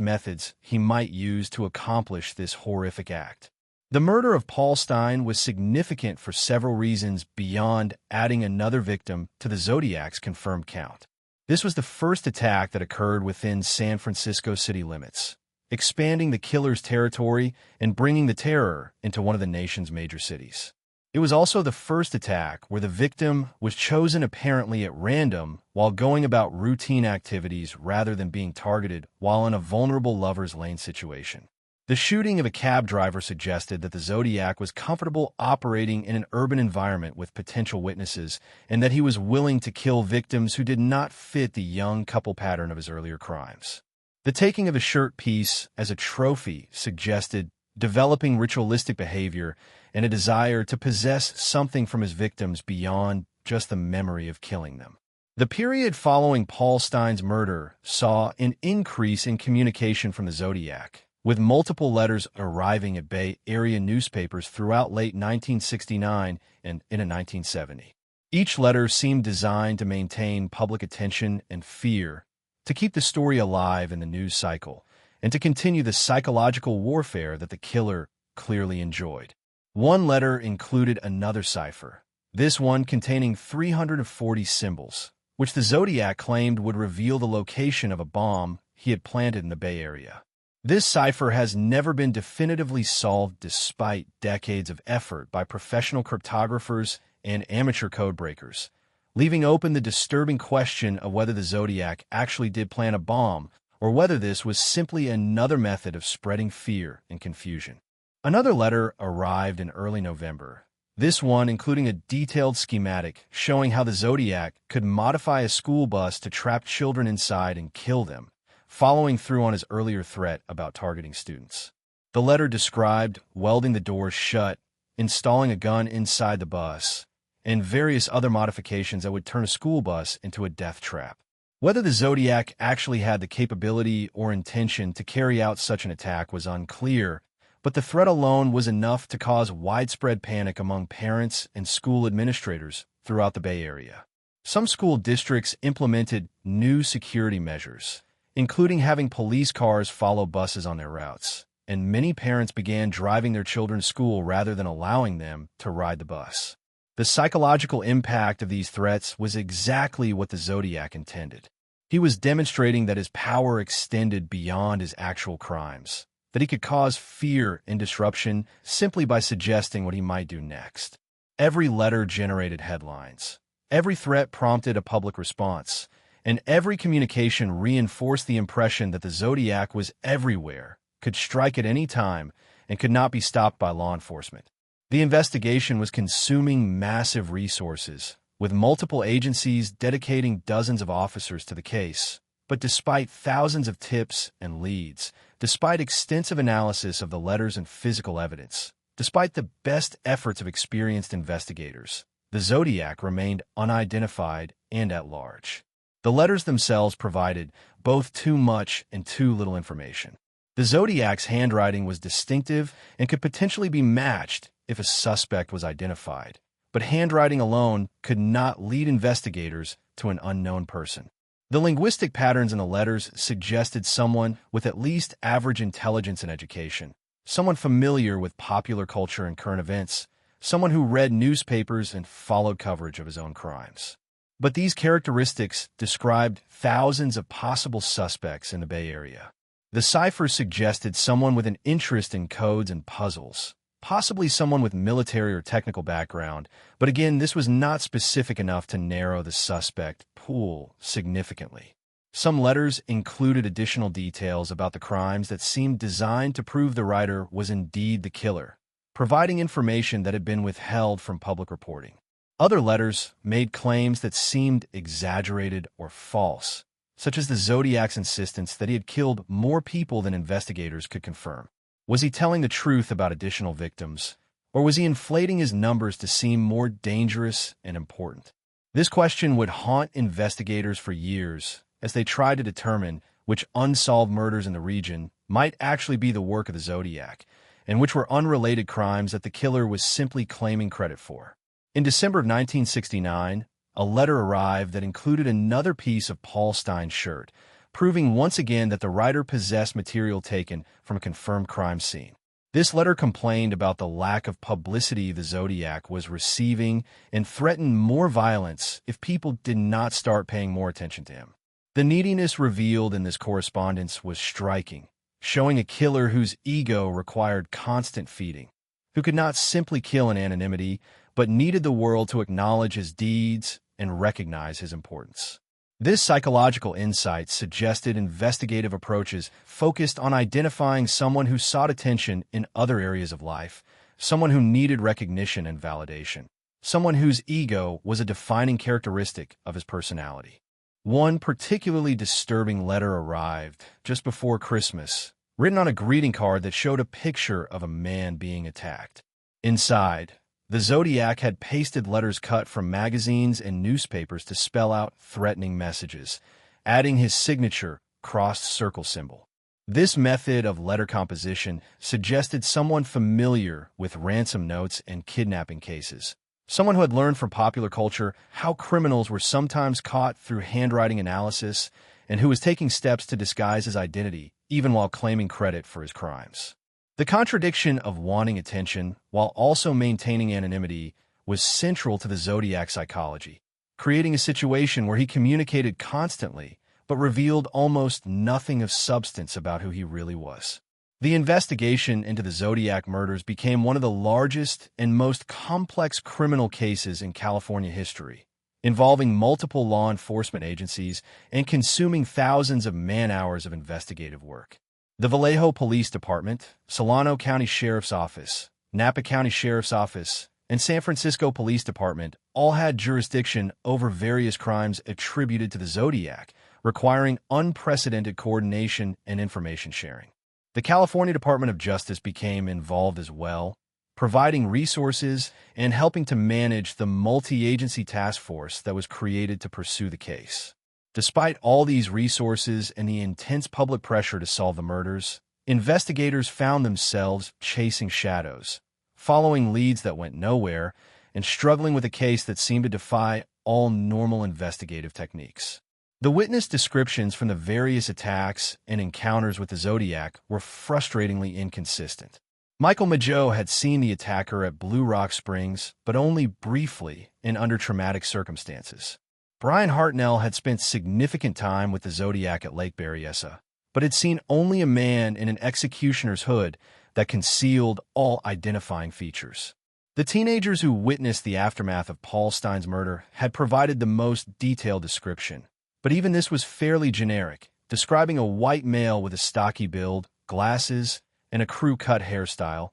methods he might use to accomplish this horrific act. The murder of Paul Stine was significant for several reasons beyond adding another victim to the Zodiac's confirmed count. This was the first attack that occurred within San Francisco city limits, expanding the killer's territory and bringing the terror into one of the nation's major cities. It was also the first attack where the victim was chosen apparently at random while going about routine activities rather than being targeted while in a vulnerable lover's lane situation. The shooting of a cab driver suggested that the Zodiac was comfortable operating in an urban environment with potential witnesses and that he was willing to kill victims who did not fit the young couple pattern of his earlier crimes. The taking of a shirt piece as a trophy suggested developing ritualistic behavior and a desire to possess something from his victims beyond just the memory of killing them. The period following Paul Stine's murder saw an increase in communication from the Zodiac, with multiple letters arriving at Bay Area newspapers throughout late 1969 and into 1970. Each letter seemed designed to maintain public attention and fear, to keep the story alive in the news cycle, and to continue the psychological warfare that the killer clearly enjoyed. One letter included another cipher, this one containing 340 symbols, which the Zodiac claimed would reveal the location of a bomb he had planted in the Bay Area. This cipher has never been definitively solved despite decades of effort by professional cryptographers and amateur codebreakers, leaving open the disturbing question of whether the Zodiac actually did plant a bomb or whether this was simply another method of spreading fear and confusion. Another letter arrived in early November, this one including a detailed schematic showing how the Zodiac could modify a school bus to trap children inside and kill them, following through on his earlier threat about targeting students. The letter described welding the doors shut, installing a gun inside the bus, and various other modifications that would turn a school bus into a death trap. Whether the Zodiac actually had the capability or intention to carry out such an attack was unclear, but the threat alone was enough to cause widespread panic among parents and school administrators throughout the Bay Area. Some school districts implemented new security measures, including having police cars follow buses on their routes, and many parents began driving their children to school rather than allowing them to ride the bus. The psychological impact of these threats was exactly what the Zodiac intended. He was demonstrating that his power extended beyond his actual crimes, that he could cause fear and disruption simply by suggesting what he might do next. Every letter generated headlines. Every threat prompted a public response, and every communication reinforced the impression that the Zodiac was everywhere, could strike at any time, and could not be stopped by law enforcement. The investigation was consuming massive resources, with multiple agencies dedicating dozens of officers to the case. But despite thousands of tips and leads, despite extensive analysis of the letters and physical evidence, despite the best efforts of experienced investigators, the Zodiac remained unidentified and at large. The letters themselves provided both too much and too little information. The Zodiac's handwriting was distinctive and could potentially be matched if a suspect was identified, but handwriting alone could not lead investigators to an unknown person. The linguistic patterns in the letters suggested someone with at least average intelligence and education, someone familiar with popular culture and current events, someone who read newspapers and followed coverage of his own crimes. But these characteristics described thousands of possible suspects in the Bay Area. The ciphers suggested someone with an interest in codes and puzzles, possibly someone with military or technical background, but again, this was not specific enough to narrow the suspect pool significantly. Some letters included additional details about the crimes that seemed designed to prove the writer was indeed the killer, providing information that had been withheld from public reporting. Other letters made claims that seemed exaggerated or false, such as the Zodiac's insistence that he had killed more people than investigators could confirm. Was he telling the truth about additional victims, or was he inflating his numbers to seem more dangerous and important? This question would haunt investigators for years as they tried to determine which unsolved murders in the region might actually be the work of the Zodiac, and which were unrelated crimes that the killer was simply claiming credit for. In December of 1969, a letter arrived that included another piece of Paul Stine's shirt, proving once again that the writer possessed material taken from a confirmed crime scene. This letter complained about the lack of publicity the Zodiac was receiving and threatened more violence if people did not start paying more attention to him. The neediness revealed in this correspondence was striking, showing a killer whose ego required constant feeding, who could not simply kill in anonymity, but needed the world to acknowledge his deeds and recognize his importance. This psychological insight suggested investigative approaches focused on identifying someone who sought attention in other areas of life, someone who needed recognition and validation, someone whose ego was a defining characteristic of his personality. One particularly disturbing letter arrived just before Christmas, written on a greeting card that showed a picture of a man being attacked. Inside, the Zodiac had pasted letters cut from magazines and newspapers to spell out threatening messages, adding his signature crossed circle symbol. This method of letter composition suggested someone familiar with ransom notes and kidnapping cases, someone who had learned from popular culture how criminals were sometimes caught through handwriting analysis and who was taking steps to disguise his identity even while claiming credit for his crimes. The contradiction of wanting attention while also maintaining anonymity was central to the Zodiac's psychology, creating a situation where he communicated constantly but revealed almost nothing of substance about who he really was. The investigation into the Zodiac murders became one of the largest and most complex criminal cases in California history, involving multiple law enforcement agencies and consuming thousands of man-hours of investigative work. The Vallejo Police Department, Solano County Sheriff's Office, Napa County Sheriff's Office, and San Francisco Police Department all had jurisdiction over various crimes attributed to the Zodiac, requiring unprecedented coordination and information sharing. The California Department of Justice became involved as well, providing resources and helping to manage the multi-agency task force that was created to pursue the case. Despite all these resources and the intense public pressure to solve the murders, investigators found themselves chasing shadows, following leads that went nowhere, and struggling with a case that seemed to defy all normal investigative techniques. The witness descriptions from the various attacks and encounters with the Zodiac were frustratingly inconsistent. Michael Mageau had seen the attacker at Blue Rock Springs, but only briefly and under traumatic circumstances. Brian Hartnell had spent significant time with the Zodiac at Lake Berryessa, but had seen only a man in an executioner's hood that concealed all identifying features. The teenagers who witnessed the aftermath of Paul Stine's murder had provided the most detailed description, but even this was fairly generic, describing a white male with a stocky build, glasses, and a crew-cut hairstyle,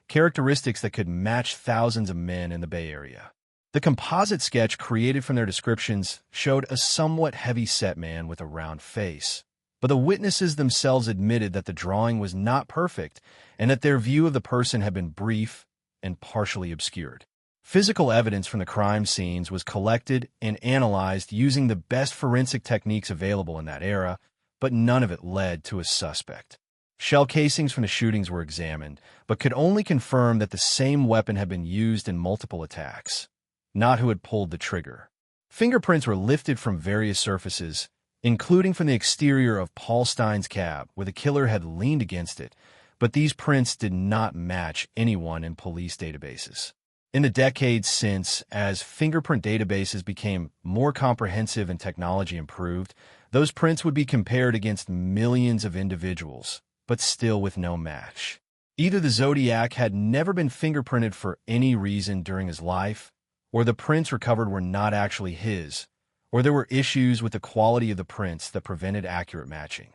characteristics that could match thousands of men in the Bay Area. The composite sketch created from their descriptions showed a somewhat heavy-set man with a round face, but the witnesses themselves admitted that the drawing was not perfect and that their view of the person had been brief and partially obscured. Physical evidence from the crime scenes was collected and analyzed using the best forensic techniques available in that era, but none of it led to a suspect. Shell casings from the shootings were examined, but could only confirm that the same weapon had been used in multiple attacks, not who had pulled the trigger. Fingerprints were lifted from various surfaces, including from the exterior of Paul Stine's cab, where the killer had leaned against it, but these prints did not match anyone in police databases. In the decades since, as fingerprint databases became more comprehensive and technology improved, those prints would be compared against millions of individuals, but still with no match. Either the Zodiac had never been fingerprinted for any reason during his life, or the prints recovered were not actually his, or there were issues with the quality of the prints that prevented accurate matching.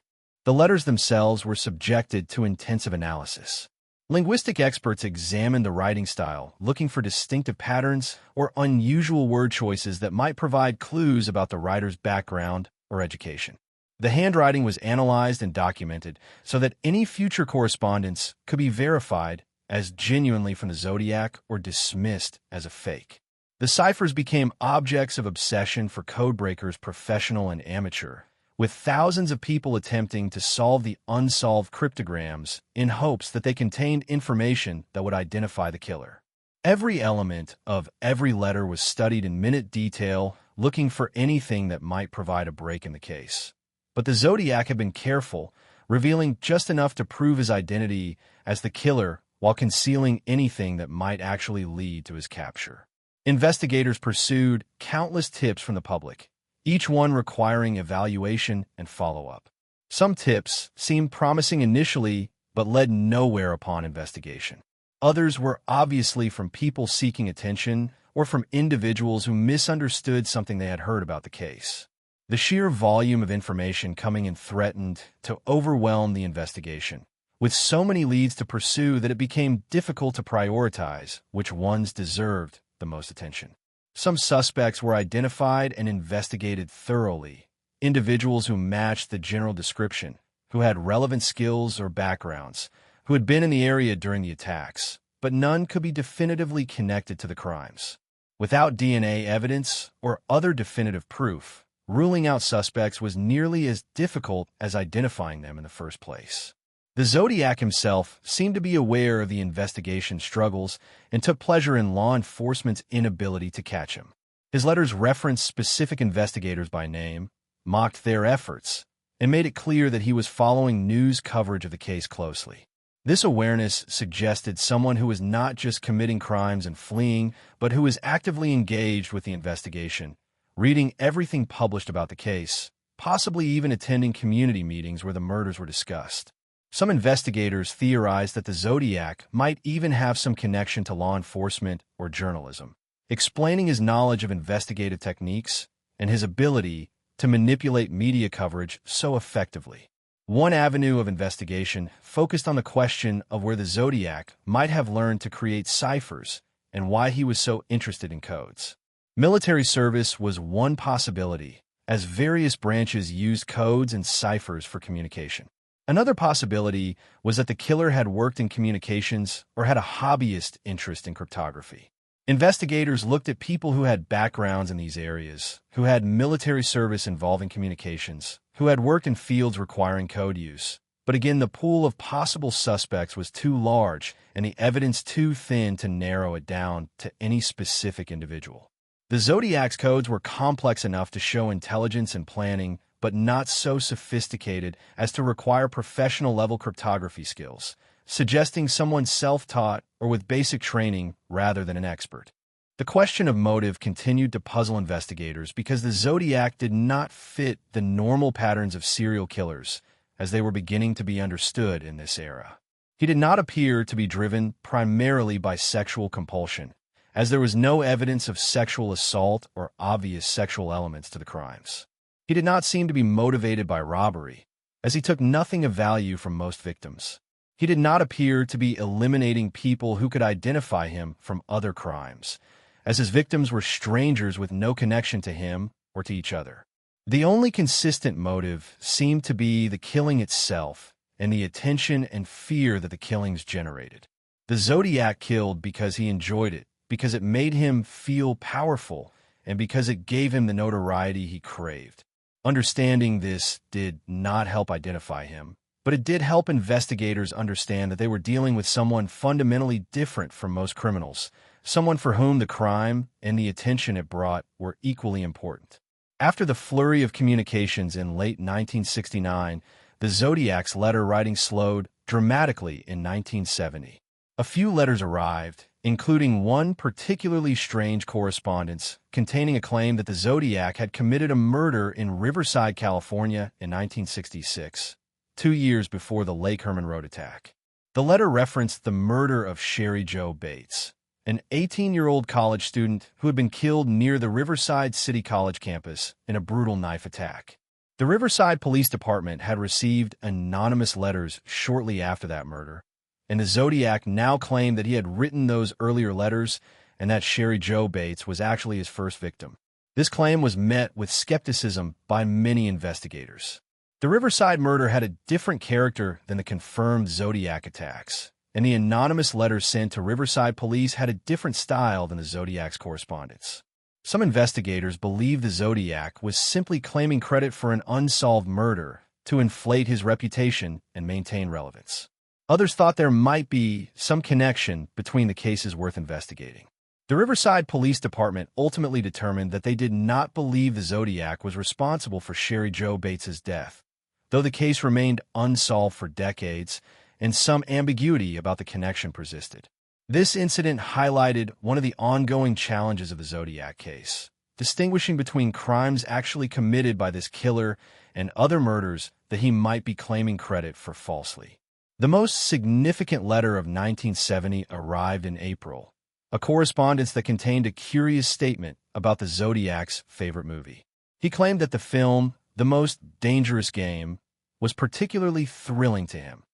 The letters themselves were subjected to intensive analysis. Linguistic experts examined the writing style, looking for distinctive patterns or unusual word choices that might provide clues about the writer's background or education. The handwriting was analyzed and documented so that any future correspondence could be verified as genuinely from the Zodiac or dismissed as a fake. The ciphers became objects of obsession for codebreakers, professional and amateur, with thousands of people attempting to solve the unsolved cryptograms in hopes that they contained information that would identify the killer. Every element of every letter was studied in minute detail, looking for anything that might provide a break in the case. But the Zodiac had been careful, revealing just enough to prove his identity as the killer while concealing anything that might actually lead to his capture. Investigators pursued countless tips from the public, each one requiring evaluation and follow-up. Some tips seemed promising initially, but led nowhere upon investigation. Others were obviously from people seeking attention or from individuals who misunderstood something they had heard about the case. The sheer volume of information coming in threatened to overwhelm the investigation, with so many leads to pursue that it became difficult to prioritize which ones deserved the most attention. Some suspects were identified and investigated thoroughly, individuals who matched the general description, who had relevant skills or backgrounds, who had been in the area during the attacks, but none could be definitively connected to the crimes. Without DNA evidence or other definitive proof, ruling out suspects was nearly as difficult as identifying them in the first place. The Zodiac himself seemed to be aware of the investigation struggles and took pleasure in law enforcement's inability to catch him. His letters referenced specific investigators by name, mocked their efforts, and made it clear that he was following news coverage of the case closely. This awareness suggested someone who was not just committing crimes and fleeing, but who was actively engaged with the investigation, reading everything published about the case, possibly even attending community meetings where the murders were discussed. Some investigators theorized that the Zodiac might even have some connection to law enforcement or journalism, explaining his knowledge of investigative techniques and his ability to manipulate media coverage so effectively. One avenue of investigation focused on the question of where the Zodiac might have learned to create ciphers and why he was so interested in codes. Military service was one possibility, as various branches used codes and ciphers for communication. Another possibility was that the killer had worked in communications or had a hobbyist interest in cryptography. Investigators looked at people who had backgrounds in these areas, who had military service involving communications, who had worked in fields requiring code use. But again, the pool of possible suspects was too large and the evidence too thin to narrow it down to any specific individual. The Zodiac's codes were complex enough to show intelligence and planning, but not so sophisticated as to require professional-level cryptography skills, suggesting someone self-taught or with basic training rather than an expert. The question of motive continued to puzzle investigators because the Zodiac did not fit the normal patterns of serial killers as they were beginning to be understood in this era. He did not appear to be driven primarily by sexual compulsion, as there was no evidence of sexual assault or obvious sexual elements to the crimes. He did not seem to be motivated by robbery, as he took nothing of value from most victims. He did not appear to be eliminating people who could identify him from other crimes, as his victims were strangers with no connection to him or to each other. The only consistent motive seemed to be the killing itself and the attention and fear that the killings generated. The Zodiac killed because he enjoyed it, because it made him feel powerful, and because it gave him the notoriety he craved. Understanding this did not help identify him, but it did help investigators understand that they were dealing with someone fundamentally different from most criminals, someone for whom the crime and the attention it brought were equally important. After the flurry of communications in late 1969, the Zodiac's letter writing slowed dramatically in 1970. A few letters arrived, including one particularly strange correspondence containing a claim that the Zodiac had committed a murder in Riverside, California in 1966, 2 years before the Lake Herman Road attack. The letter referenced the murder of Sherry Jo Bates, an 18-year-old college student who had been killed near the Riverside City College campus in a brutal knife attack. The Riverside Police Department had received anonymous letters shortly after that murder, and the Zodiac now claimed that he had written those earlier letters and that Sherry Jo Bates was actually his first victim. This claim was met with skepticism by many investigators. The Riverside murder had a different character than the confirmed Zodiac attacks, and the anonymous letters sent to Riverside police had a different style than the Zodiac's correspondence. Some investigators believed the Zodiac was simply claiming credit for an unsolved murder to inflate his reputation and maintain relevance. Others thought there might be some connection between the cases worth investigating. The Riverside Police Department ultimately determined that they did not believe the Zodiac was responsible for Sherry Jo Bates' death, though the case remained unsolved for decades and some ambiguity about the connection persisted. This incident highlighted one of the ongoing challenges of the Zodiac case, distinguishing between crimes actually committed by this killer and other murders that he might be claiming credit for falsely. The most significant letter of 1970 arrived in April, a correspondence that contained a curious statement about the Zodiac's favorite movie. He claimed that the film, The Most Dangerous Game, was particularly thrilling to him,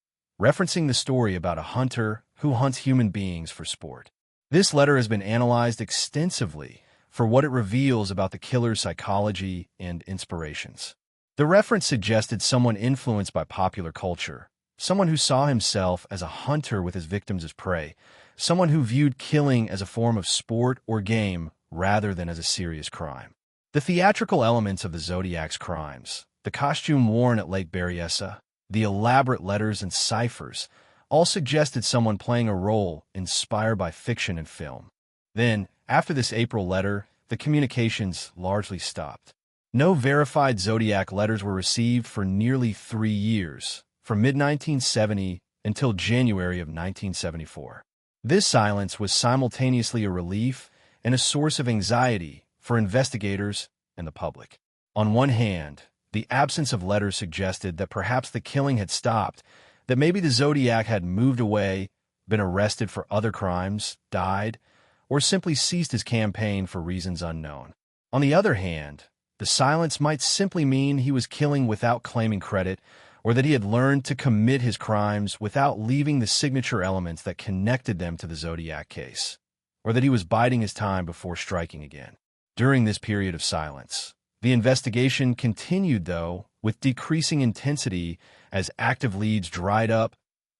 referencing the story about a hunter who hunts human beings for sport. This letter has been analyzed extensively for what it reveals about the killer's psychology and inspirations. The reference suggested someone influenced by popular culture, someone who saw himself as a hunter with his victims as prey, someone who viewed killing as a form of sport or game rather than as a serious crime. The theatrical elements of the Zodiac's crimes, the costume worn at Lake Berryessa, the elaborate letters and ciphers, all suggested someone playing a role inspired by fiction and film. Then, after this April letter, the communications largely stopped. No verified Zodiac letters were received for nearly 3 years, from mid-1970 until January of 1974. This silence was simultaneously a relief and a source of anxiety for investigators and the public. On one hand, the absence of letters suggested that perhaps the killing had stopped, that maybe the Zodiac had moved away, been arrested for other crimes, died, or simply ceased his campaign for reasons unknown. On the other hand, the silence might simply mean he was killing without claiming credit, or that he had learned to commit his crimes without leaving the signature elements that connected them to the Zodiac case, or that he was biding his time before striking again. During this period of silence, the investigation continued, though, with decreasing intensity as active leads dried up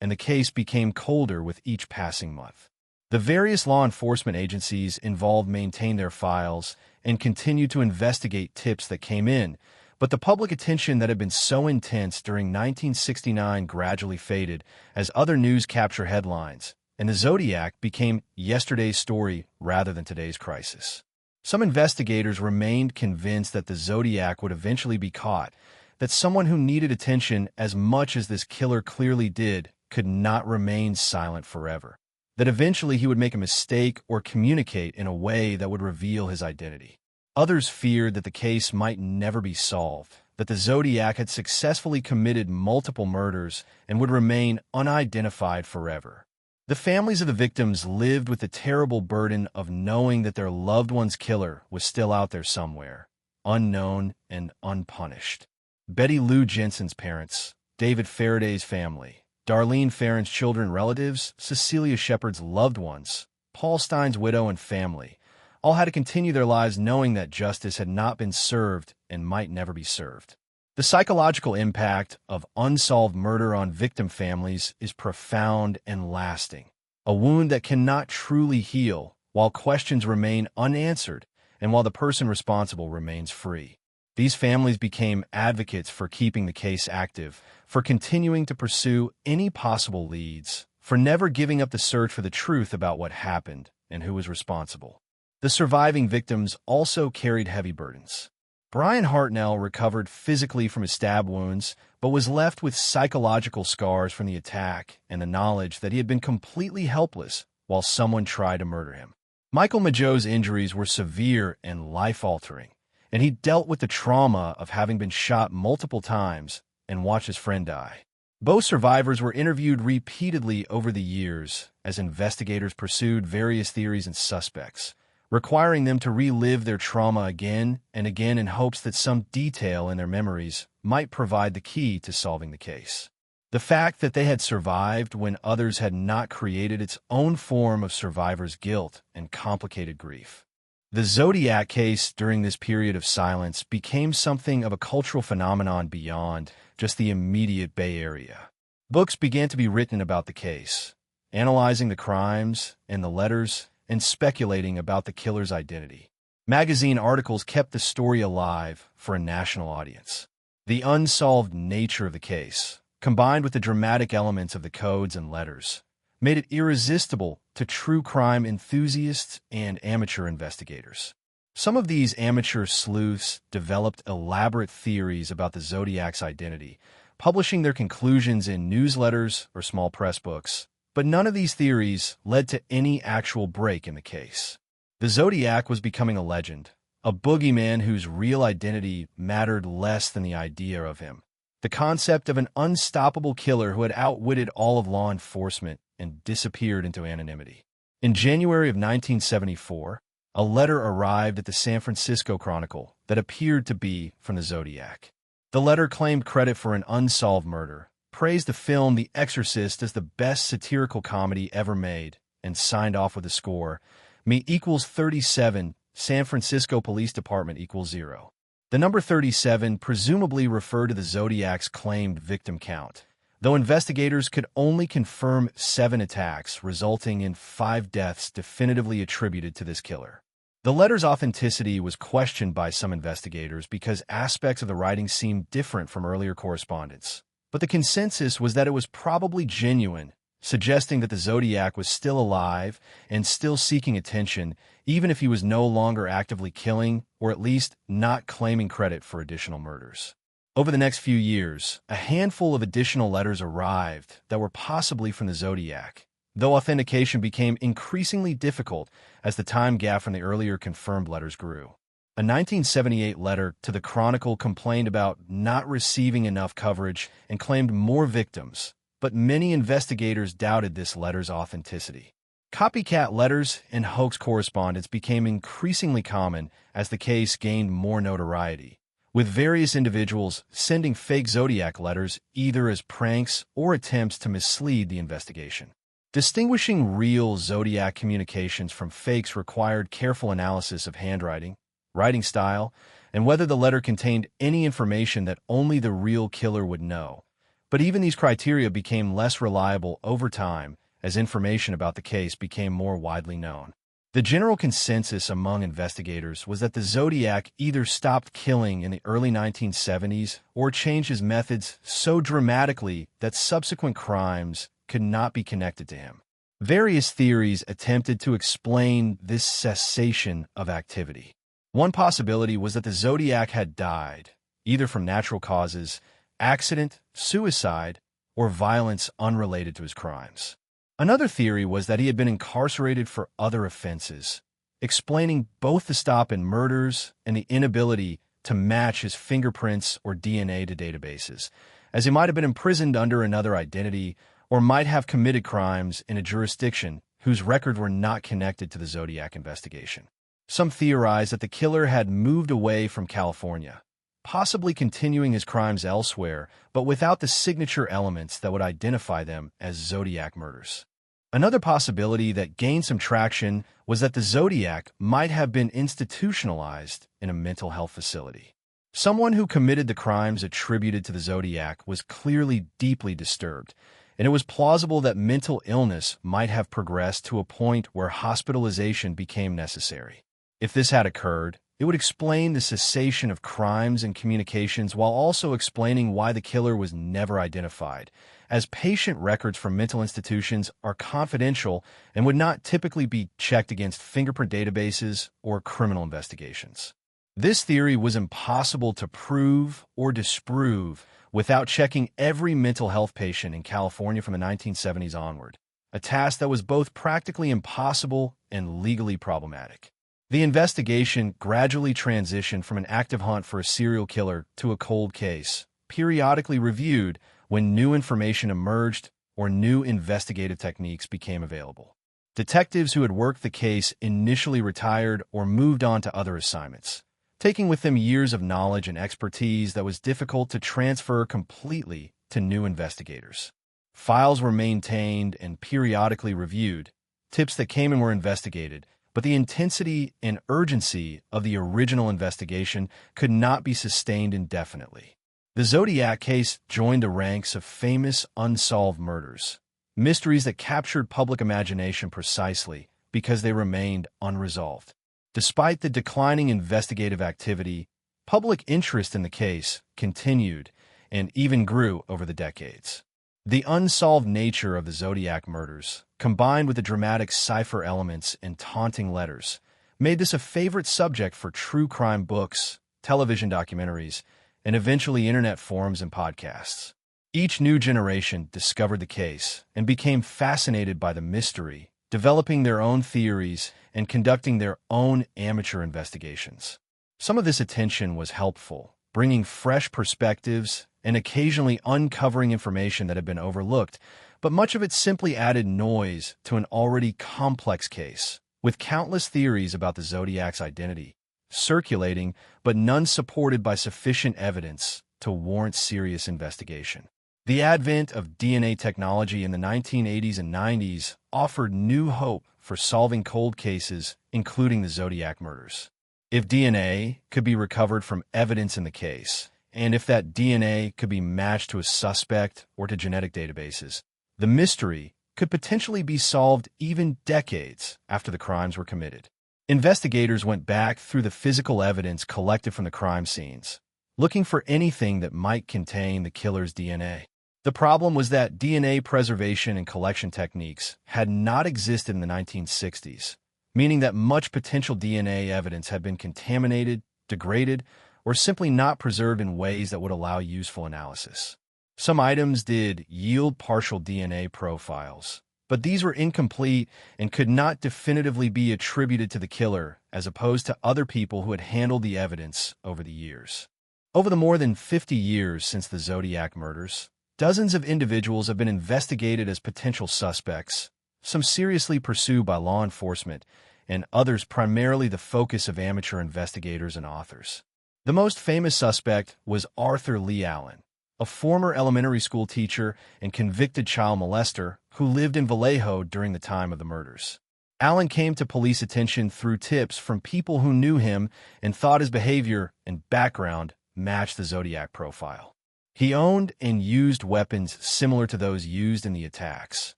and the case became colder with each passing month. The various law enforcement agencies involved maintained their files and continued to investigate tips that came in, but the public attention that had been so intense during 1969 gradually faded as other news capture headlines, and the Zodiac became yesterday's story rather than today's crisis. Some investigators remained convinced that the Zodiac would eventually be caught, that someone who needed attention as much as this killer clearly did could not remain silent forever, that eventually he would make a mistake or communicate in a way that would reveal his identity. Others feared that the case might never be solved, that the Zodiac had successfully committed multiple murders and would remain unidentified forever. The families of the victims lived with the terrible burden of knowing that their loved one's killer was still out there somewhere, unknown and unpunished. Betty Lou Jensen's parents, David Faraday's family, Darlene Farron's children and relatives, Cecilia Shepard's loved ones, Paul Stein's widow and family, all had to continue their lives knowing that justice had not been served and might never be served. The psychological impact of unsolved murder on victim families is profound and lasting, a wound that cannot truly heal while questions remain unanswered and while the person responsible remains free. These families became advocates for keeping the case active, for continuing to pursue any possible leads, for never giving up the search for the truth about what happened and who was responsible. The surviving victims also carried heavy burdens. Brian Hartnell recovered physically from his stab wounds, but was left with psychological scars from the attack and the knowledge that he had been completely helpless while someone tried to murder him. Michael Mageau's injuries were severe and life-altering, and he dealt with the trauma of having been shot multiple times and watched his friend die. Both survivors were interviewed repeatedly over the years as investigators pursued various theories and suspects, requiring them to relive their trauma again and again in hopes that some detail in their memories might provide the key to solving the case. The fact that they had survived when others had not created its own form of survivor's guilt and complicated grief. The Zodiac case during this period of silence became something of a cultural phenomenon beyond just the immediate Bay Area. Books began to be written about the case, analyzing the crimes and the letters and speculating about the killer's identity. Magazine articles kept the story alive for a national audience. The unsolved nature of the case, combined with the dramatic elements of the codes and letters, made it irresistible to true crime enthusiasts and amateur investigators. Some of these amateur sleuths developed elaborate theories about the Zodiac's identity, publishing their conclusions in newsletters or small press books. But none of these theories led to any actual break in the case. The Zodiac was becoming a legend, a boogeyman whose real identity mattered less than the idea of him. The concept of an unstoppable killer who had outwitted all of law enforcement and disappeared into anonymity. In January of 1974, a letter arrived at the San Francisco Chronicle that appeared to be from the Zodiac. The letter claimed credit for an unsolved murder, praised the film The Exorcist as the best satirical comedy ever made, and signed off with a score, Me equals 37, San Francisco Police Department equals 0. The number 37 presumably referred to the Zodiac's claimed victim count, though investigators could only confirm 7 attacks, resulting in 5 deaths definitively attributed to this killer. The letter's authenticity was questioned by some investigators because aspects of the writing seemed different from earlier correspondence, but the consensus was that it was probably genuine, suggesting that the Zodiac was still alive and still seeking attention, even if he was no longer actively killing, or at least not claiming credit for additional murders. Over the next few years, a handful of additional letters arrived that were possibly from the Zodiac, though authentication became increasingly difficult as the time gap from the earlier confirmed letters grew. A 1978 letter to the Chronicle complained about not receiving enough coverage and claimed more victims, but many investigators doubted this letter's authenticity. Copycat letters and hoax correspondence became increasingly common as the case gained more notoriety, with various individuals sending fake Zodiac letters either as pranks or attempts to mislead the investigation. Distinguishing real Zodiac communications from fakes required careful analysis of handwriting, writing style, and whether the letter contained any information that only the real killer would know. But even these criteria became less reliable over time as information about the case became more widely known. The general consensus among investigators was that the Zodiac either stopped killing in the early 1970s or changed his methods so dramatically that subsequent crimes could not be connected to him. Various theories attempted to explain this cessation of activity. One possibility was that the Zodiac had died, either from natural causes, accident, suicide, or violence unrelated to his crimes. Another theory was that he had been incarcerated for other offenses, explaining both the stop in murders and the inability to match his fingerprints or DNA to databases, as he might have been imprisoned under another identity or might have committed crimes in a jurisdiction whose records were not connected to the Zodiac investigation. Some theorized that the killer had moved away from California, possibly continuing his crimes elsewhere, but without the signature elements that would identify them as Zodiac murders. Another possibility that gained some traction was that the Zodiac might have been institutionalized in a mental health facility. Someone who committed the crimes attributed to the Zodiac was clearly deeply disturbed, and it was plausible that mental illness might have progressed to a point where hospitalization became necessary. If this had occurred, it would explain the cessation of crimes and communications while also explaining why the killer was never identified, as patient records from mental institutions are confidential and would not typically be checked against fingerprint databases or criminal investigations. This theory was impossible to prove or disprove without checking every mental health patient in California from the 1970s onward, a task that was both practically impossible and legally problematic. The investigation gradually transitioned from an active hunt for a serial killer to a cold case, periodically reviewed when new information emerged or new investigative techniques became available. Detectives who had worked the case initially retired or moved on to other assignments, taking with them years of knowledge and expertise that was difficult to transfer completely to new investigators. Files were maintained and periodically reviewed, tips that came in were investigated, but the intensity and urgency of the original investigation could not be sustained indefinitely. The Zodiac case joined the ranks of famous unsolved murders, mysteries that captured public imagination precisely because they remained unresolved. Despite the declining investigative activity, public interest in the case continued and even grew over the decades. The unsolved nature of the Zodiac murders, combined with the dramatic cipher elements and taunting letters, made this a favorite subject for true crime books, television documentaries, and eventually internet forums and podcasts. Each new generation discovered the case and became fascinated by the mystery, developing their own theories and conducting their own amateur investigations. Some of this attention was helpful, bringing fresh perspectives and occasionally uncovering information that had been overlooked, but much of it simply added noise to an already complex case, with countless theories about the Zodiac's identity circulating, but none supported by sufficient evidence to warrant serious investigation. The advent of DNA technology in the 1980s and 90s offered new hope for solving cold cases, including the Zodiac murders. If DNA could be recovered from evidence in the case, and if that DNA could be matched to a suspect or to genetic databases, the mystery could potentially be solved even decades after the crimes were committed. Investigators went back through the physical evidence collected from the crime scenes, looking for anything that might contain the killer's DNA. The problem was that DNA preservation and collection techniques had not existed in the 1960s, meaning that much potential DNA evidence had been contaminated, degraded, or simply not preserved in ways that would allow useful analysis. Some items did yield partial DNA profiles, but these were incomplete and could not definitively be attributed to the killer as opposed to other people who had handled the evidence over the years. Over the more than 50 years since the Zodiac murders, dozens of individuals have been investigated as potential suspects, some seriously pursued by law enforcement, and others primarily the focus of amateur investigators and authors. The most famous suspect was Arthur Lee Allen, a former elementary school teacher and convicted child molester who lived in Vallejo during the time of the murders. Allen came to police attention through tips from people who knew him and thought his behavior and background matched the Zodiac profile. He owned and used weapons similar to those used in the attacks,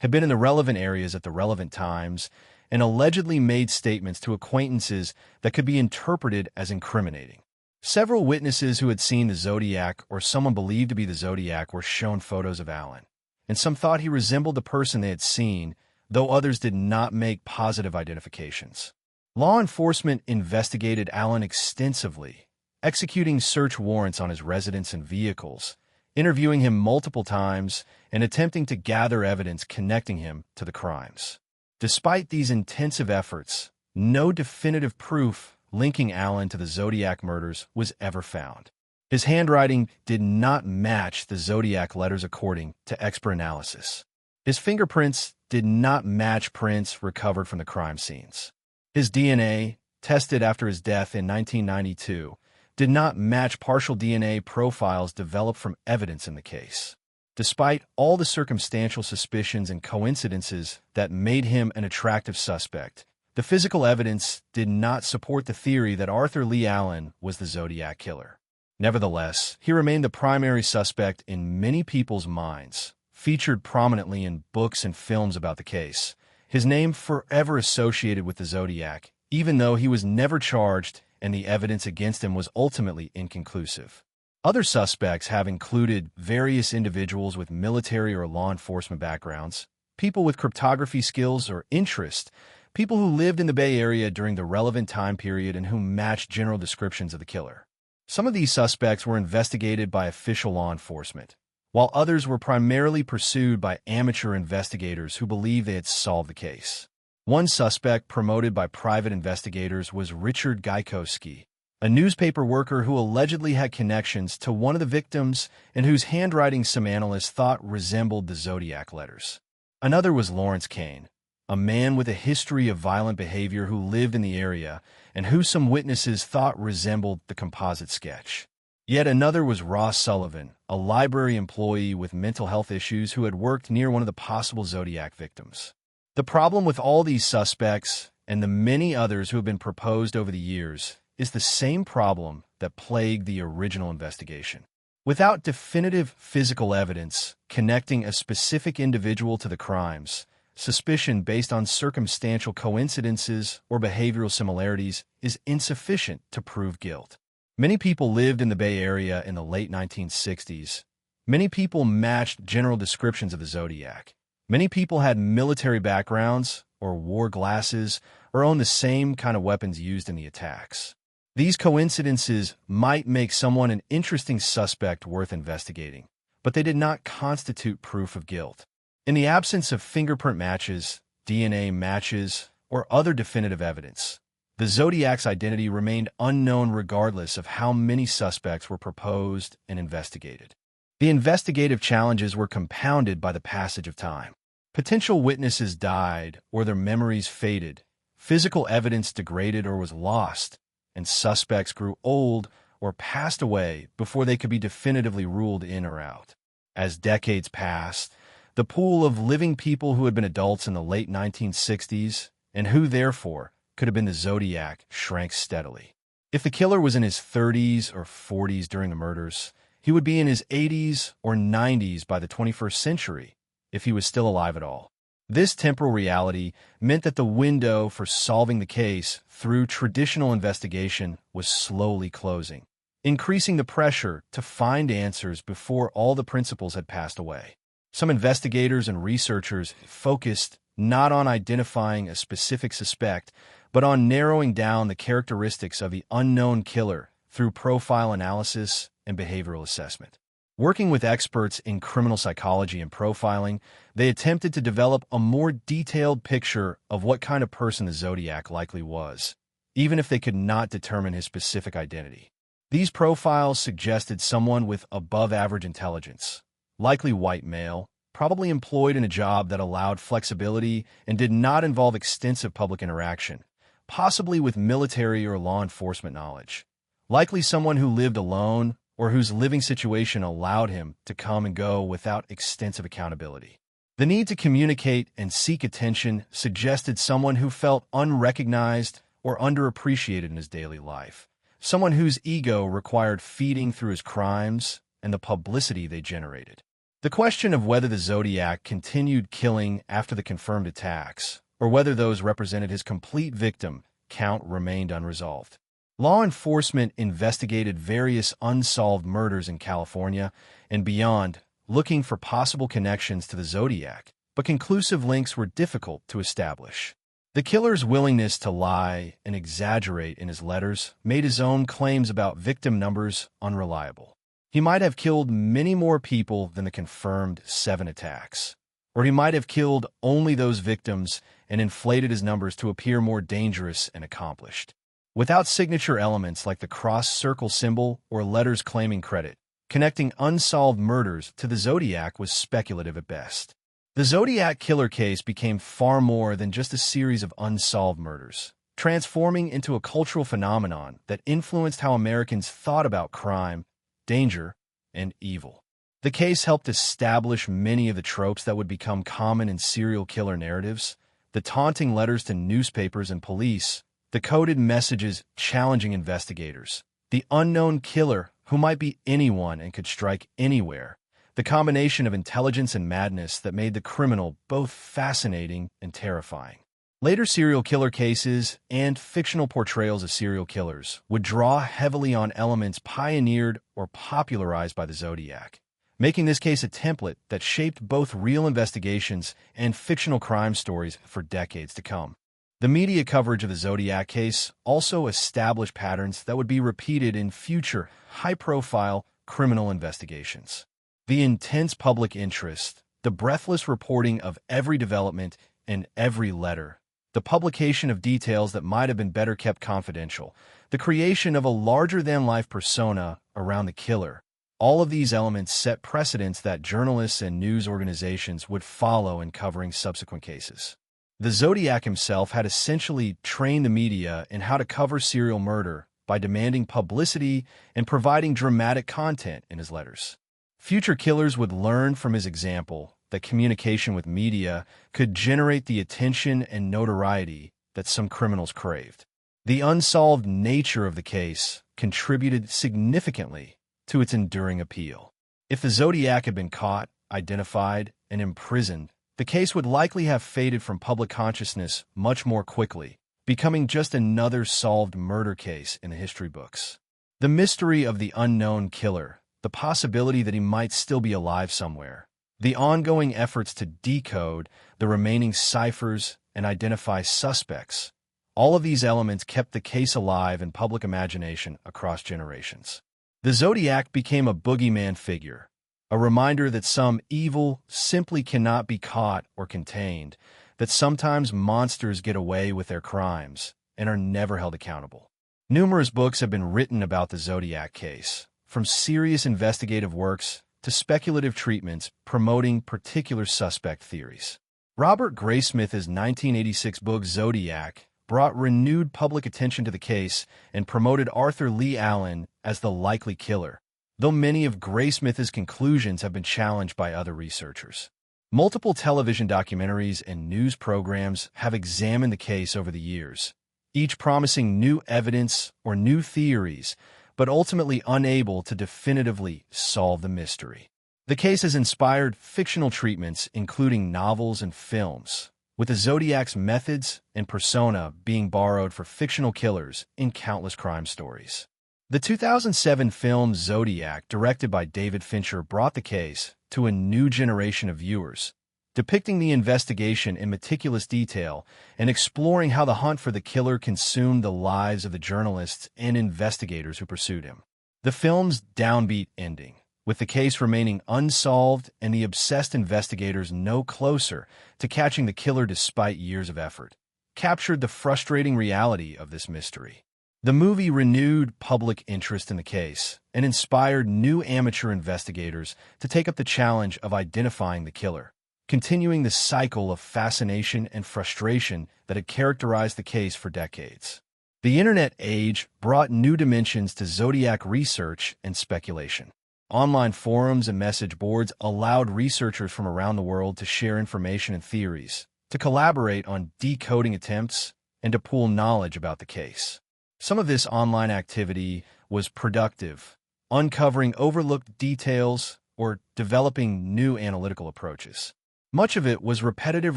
had been in the relevant areas at the relevant times, and allegedly made statements to acquaintances that could be interpreted as incriminating. Several witnesses who had seen the Zodiac or someone believed to be the Zodiac were shown photos of Allen, and some thought he resembled the person they had seen, though others did not make positive identifications. Law enforcement investigated Allen extensively, executing search warrants on his residence and vehicles, interviewing him multiple times, and attempting to gather evidence connecting him to the crimes. Despite these intensive efforts, no definitive proof linking Allen to the Zodiac murders was ever found. His handwriting did not match the Zodiac letters according to expert analysis. His fingerprints did not match prints recovered from the crime scenes. His DNA, tested after his death in 1992, did not match partial DNA profiles developed from evidence in the case. Despite all the circumstantial suspicions and coincidences that made him an attractive suspect, the physical evidence did not support the theory that Arthur Lee Allen was the Zodiac killer. Nevertheless, he remained the primary suspect in many people's minds, featured prominently in books and films about the case. His name forever associated with the Zodiac, even though he was never charged and the evidence against him was ultimately inconclusive. Other suspects have included various individuals with military or law enforcement backgrounds, people with cryptography skills or interest, people who lived in the Bay Area during the relevant time period and who matched general descriptions of the killer. Some of these suspects were investigated by official law enforcement, while others were primarily pursued by amateur investigators who believed they had solved the case. One suspect promoted by private investigators was Richard Gaikowski, a newspaper worker who allegedly had connections to one of the victims and whose handwriting some analysts thought resembled the Zodiac letters. Another was Lawrence Kane, a man with a history of violent behavior who lived in the area and who some witnesses thought resembled the composite sketch. Yet another was Ross Sullivan, a library employee with mental health issues who had worked near one of the possible Zodiac victims. The problem with all these suspects, and the many others who have been proposed over the years, is the same problem that plagued the original investigation. Without definitive physical evidence connecting a specific individual to the crimes, suspicion based on circumstantial coincidences or behavioral similarities is insufficient to prove guilt. Many people lived in the Bay Area in the late 1960s. Many people matched general descriptions of the Zodiac. Many people had military backgrounds, or wore glasses, or owned the same kind of weapons used in the attacks. These coincidences might make someone an interesting suspect worth investigating, but they did not constitute proof of guilt. In the absence of fingerprint matches, DNA matches, or other definitive evidence, The Zodiac's identity remained unknown regardless of how many suspects were proposed and investigated. The investigative challenges were compounded by the passage of time. Potential witnesses died or their memories faded, physical evidence degraded or was lost, and suspects grew old or passed away before they could be definitively ruled in or out. As decades passed, the pool of living people who had been adults in the late 1960s and who, therefore, could have been the Zodiac shrank steadily. If the killer was in his 30s or 40s during the murders, he would be in his 80s or 90s by the 21st century, if he was still alive at all. This temporal reality meant that the window for solving the case through traditional investigation was slowly closing, increasing the pressure to find answers before all the principals had passed away. Some investigators and researchers focused not on identifying a specific suspect, but on narrowing down the characteristics of the unknown killer through profile analysis and behavioral assessment. Working with experts in criminal psychology and profiling, they attempted to develop a more detailed picture of what kind of person the Zodiac likely was, even if they could not determine his specific identity. These profiles suggested someone with above-average intelligence, likely white male, probably employed in a job that allowed flexibility and did not involve extensive public interaction, possibly with military or law enforcement knowledge. Likely someone who lived alone or whose living situation allowed him to come and go without extensive accountability. The need to communicate and seek attention suggested someone who felt unrecognized or underappreciated in his daily life, someone whose ego required feeding through his crimes and the publicity they generated. The question of whether the Zodiac continued killing after the confirmed attacks, or whether those represented his complete victim count, remained unresolved. Law enforcement investigated various unsolved murders in California and beyond, looking for possible connections to the Zodiac, but conclusive links were difficult to establish. The killer's willingness to lie and exaggerate in his letters made his own claims about victim numbers unreliable. He might have killed many more people than the confirmed 7 attacks, or he might have killed only those victims and inflated his numbers to appear more dangerous and accomplished. Without signature elements like the cross-circle symbol or letters claiming credit, connecting unsolved murders to the Zodiac was speculative at best. The Zodiac killer case became far more than just a series of unsolved murders, transforming into a cultural phenomenon that influenced how Americans thought about crime, danger, and evil. The case helped establish many of the tropes that would become common in serial killer narratives: the taunting letters to newspapers and police, the coded messages challenging investigators, the unknown killer who might be anyone and could strike anywhere, the combination of intelligence and madness that made the criminal both fascinating and terrifying. Later serial killer cases and fictional portrayals of serial killers would draw heavily on elements pioneered or popularized by the Zodiac, making this case a template that shaped both real investigations and fictional crime stories for decades to come. The media coverage of the Zodiac case also established patterns that would be repeated in future high-profile criminal investigations. The intense public interest, the breathless reporting of every development and every letter, the publication of details that might have been better kept confidential, the creation of a larger-than-life persona around the killer, all of these elements set precedents that journalists and news organizations would follow in covering subsequent cases. The Zodiac himself had essentially trained the media in how to cover serial murder by demanding publicity and providing dramatic content in his letters. Future killers would learn from his example that communication with media could generate the attention and notoriety that some criminals craved. The unsolved nature of the case contributed significantly to its enduring appeal. If the Zodiac had been caught, identified, and imprisoned, the case would likely have faded from public consciousness much more quickly, becoming just another solved murder case in the history books. The mystery of the unknown killer, the possibility that he might still be alive somewhere, the ongoing efforts to decode the remaining ciphers and identify suspects, all of these elements kept the case alive in public imagination across generations. The Zodiac became a boogeyman figure, a reminder that some evil simply cannot be caught or contained, that sometimes monsters get away with their crimes, and are never held accountable. Numerous books have been written about the Zodiac case, from serious investigative works to speculative treatments promoting particular suspect theories. Robert Graysmith's 1986 book Zodiac brought renewed public attention to the case and promoted Arthur Lee Allen as the likely killer, though many of Graysmith's conclusions have been challenged by other researchers. Multiple television documentaries and news programs have examined the case over the years, each promising new evidence or new theories, but ultimately unable to definitively solve the mystery. The case has inspired fictional treatments, including novels and films, with the Zodiac's methods and persona being borrowed for fictional killers in countless crime stories. The 2007 film Zodiac, directed by David Fincher, brought the case to a new generation of viewers, depicting the investigation in meticulous detail and exploring how the hunt for the killer consumed the lives of the journalists and investigators who pursued him. The film's downbeat ending, with the case remaining unsolved and the obsessed investigators no closer to catching the killer despite years of effort, captured the frustrating reality of this mystery. The movie renewed public interest in the case and inspired new amateur investigators to take up the challenge of identifying the killer, continuing the cycle of fascination and frustration that had characterized the case for decades. The internet age brought new dimensions to Zodiac research and speculation. Online forums and message boards allowed researchers from around the world to share information and theories, to collaborate on decoding attempts, and to pool knowledge about the case. Some of this online activity was productive, uncovering overlooked details or developing new analytical approaches. Much of it was repetitive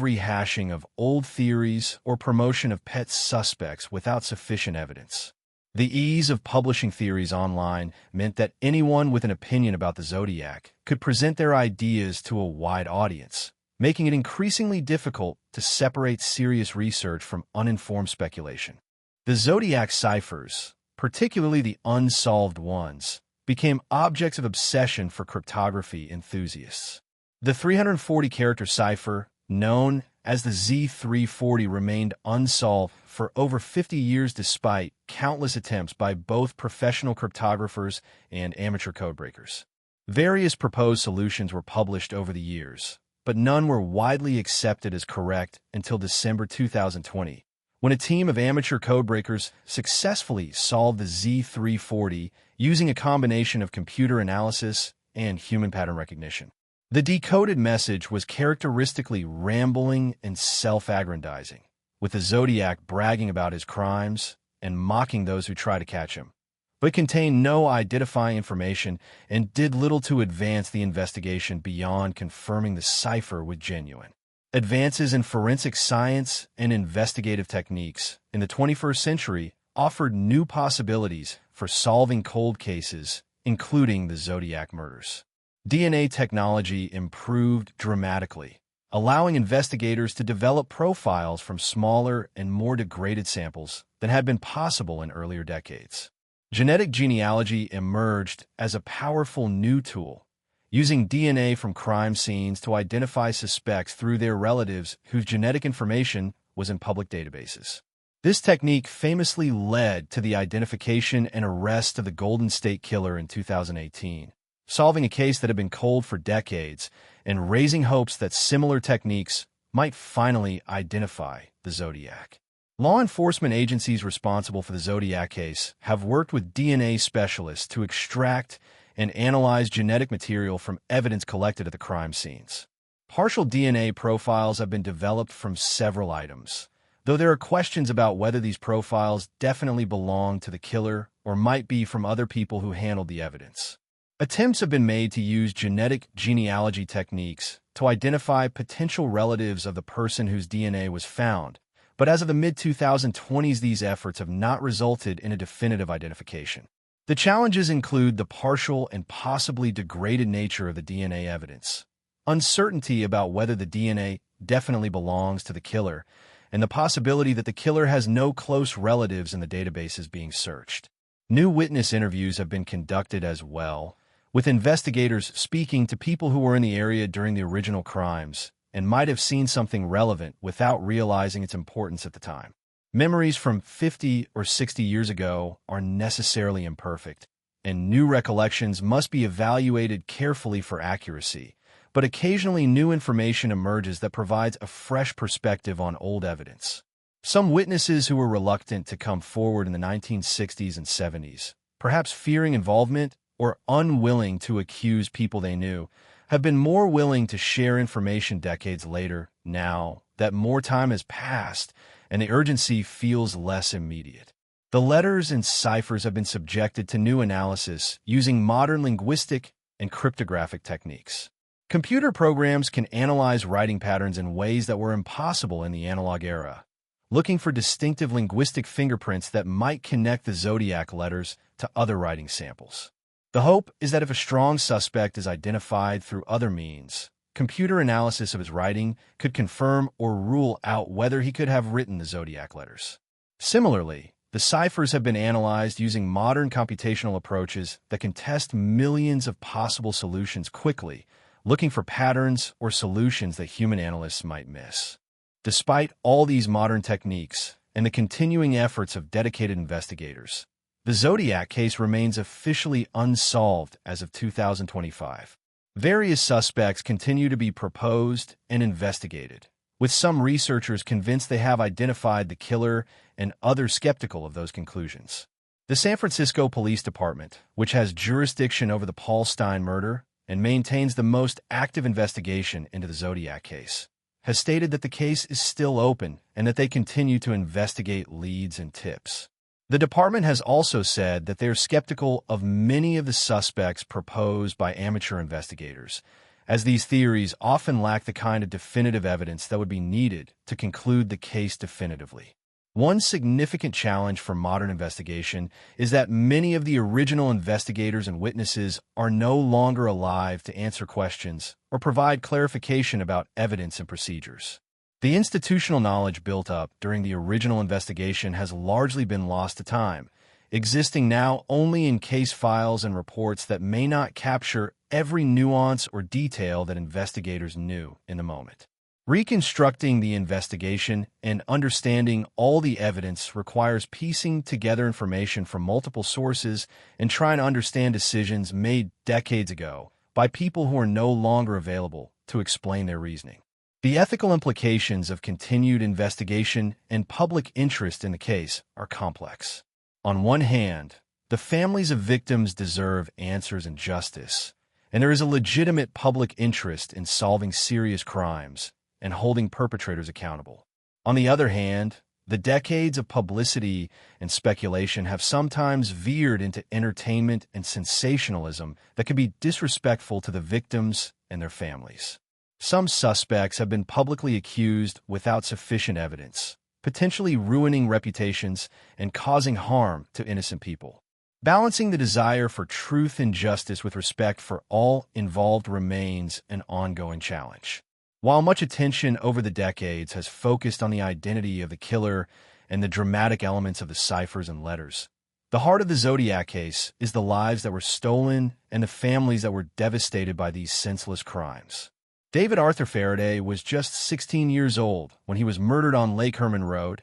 rehashing of old theories or promotion of pet suspects without sufficient evidence. The ease of publishing theories online meant that anyone with an opinion about the Zodiac could present their ideas to a wide audience, making it increasingly difficult to separate serious research from uninformed speculation. The Zodiac ciphers, particularly the unsolved ones, became objects of obsession for cryptography enthusiasts. The 340-character cipher, known as the Z340, remained unsolved for over 50 years despite countless attempts by both professional cryptographers and amateur codebreakers. Various proposed solutions were published over the years, but none were widely accepted as correct until December 2020, when a team of amateur codebreakers successfully solved the Z340 using a combination of computer analysis and human pattern recognition. The decoded message was characteristically rambling and self-aggrandizing, with the Zodiac bragging about his crimes and mocking those who try to catch him, but contained no identifying information and did little to advance the investigation beyond confirming the cipher was genuine. Advances in forensic science and investigative techniques in the 21st century offered new possibilities for solving cold cases, including the Zodiac murders. DNA technology improved dramatically, allowing investigators to develop profiles from smaller and more degraded samples than had been possible in earlier decades. Genetic genealogy emerged as a powerful new tool, using DNA from crime scenes to identify suspects through their relatives whose genetic information was in public databases. This technique famously led to the identification and arrest of the Golden State Killer in 2018. Solving a case that had been cold for decades and raising hopes that similar techniques might finally identify the Zodiac. Law enforcement agencies responsible for the Zodiac case have worked with DNA specialists to extract and analyze genetic material from evidence collected at the crime scenes. Partial DNA profiles have been developed from several items, though there are questions about whether these profiles definitely belong to the killer or might be from other people who handled the evidence. Attempts have been made to use genetic genealogy techniques to identify potential relatives of the person whose DNA was found, but as of the mid-2020s, these efforts have not resulted in a definitive identification. The challenges include the partial and possibly degraded nature of the DNA evidence, uncertainty about whether the DNA definitely belongs to the killer, and the possibility that the killer has no close relatives in the databases being searched. New witness interviews have been conducted as well, with investigators speaking to people who were in the area during the original crimes and might have seen something relevant without realizing its importance at the time. Memories from 50 or 60 years ago are necessarily imperfect, and new recollections must be evaluated carefully for accuracy. But occasionally new information emerges that provides a fresh perspective on old evidence. Some witnesses who were reluctant to come forward in the 1960s and 70s, perhaps fearing involvement or unwilling to accuse people they knew, have been more willing to share information decades later, now that more time has passed and the urgency feels less immediate. The letters and ciphers have been subjected to new analysis using modern linguistic and cryptographic techniques. Computer programs can analyze writing patterns in ways that were impossible in the analog era, looking for distinctive linguistic fingerprints that might connect the Zodiac letters to other writing samples. The hope is that if a strong suspect is identified through other means, computer analysis of his writing could confirm or rule out whether he could have written the Zodiac letters. Similarly, the ciphers have been analyzed using modern computational approaches that can test millions of possible solutions quickly, looking for patterns or solutions that human analysts might miss. Despite all these modern techniques and the continuing efforts of dedicated investigators, the Zodiac case remains officially unsolved as of 2025. Various suspects continue to be proposed and investigated, with some researchers convinced they have identified the killer and others skeptical of those conclusions. The San Francisco Police Department, which has jurisdiction over the Paul Stine murder and maintains the most active investigation into the Zodiac case, has stated that the case is still open and that they continue to investigate leads and tips. The department has also said that they are skeptical of many of the suspects proposed by amateur investigators, as these theories often lack the kind of definitive evidence that would be needed to conclude the case definitively. One significant challenge for modern investigation is that many of the original investigators and witnesses are no longer alive to answer questions or provide clarification about evidence and procedures. The institutional knowledge built up during the original investigation has largely been lost to time, existing now only in case files and reports that may not capture every nuance or detail that investigators knew in the moment. Reconstructing the investigation and understanding all the evidence requires piecing together information from multiple sources and trying to understand decisions made decades ago by people who are no longer available to explain their reasoning. The ethical implications of continued investigation and public interest in the case are complex. On one hand, the families of victims deserve answers and justice, and there is a legitimate public interest in solving serious crimes and holding perpetrators accountable. On the other hand, the decades of publicity and speculation have sometimes veered into entertainment and sensationalism that can be disrespectful to the victims and their families. Some suspects have been publicly accused without sufficient evidence, potentially ruining reputations and causing harm to innocent people. Balancing the desire for truth and justice with respect for all involved remains an ongoing challenge. While much attention over the decades has focused on the identity of the killer and the dramatic elements of the ciphers and letters, the heart of the Zodiac case is the lives that were stolen and the families that were devastated by these senseless crimes. David Arthur Faraday was just 16 years old when he was murdered on Lake Herman Road,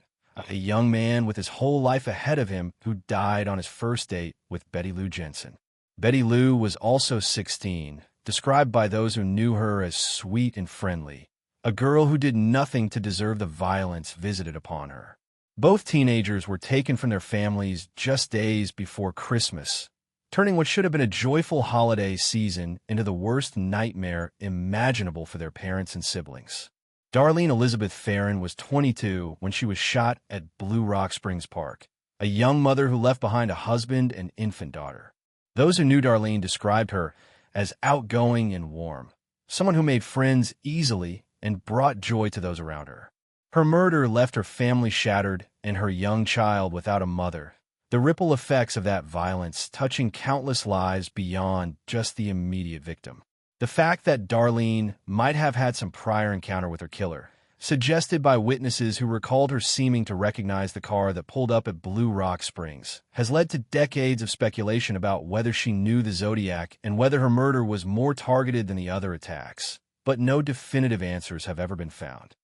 a young man with his whole life ahead of him who died on his first date with Betty Lou Jensen. Betty Lou was also 16, described by those who knew her as sweet and friendly, a girl who did nothing to deserve the violence visited upon her. Both teenagers were taken from their families just days before Christmas, turning what should have been a joyful holiday season into the worst nightmare imaginable for their parents and siblings. Darlene Elizabeth Farron was 22 when she was shot at Blue Rock Springs Park, a young mother who left behind a husband and infant daughter. Those who knew Darlene described her as outgoing and warm, someone who made friends easily and brought joy to those around her. Her murder left her family shattered and her young child without a mother, the ripple effects of that violence touching countless lives beyond just the immediate victim. The fact that Darlene might have had some prior encounter with her killer, suggested by witnesses who recalled her seeming to recognize the car that pulled up at Blue Rock Springs, has led to decades of speculation about whether she knew the Zodiac and whether her murder was more targeted than the other attacks, but no definitive answers have ever been found.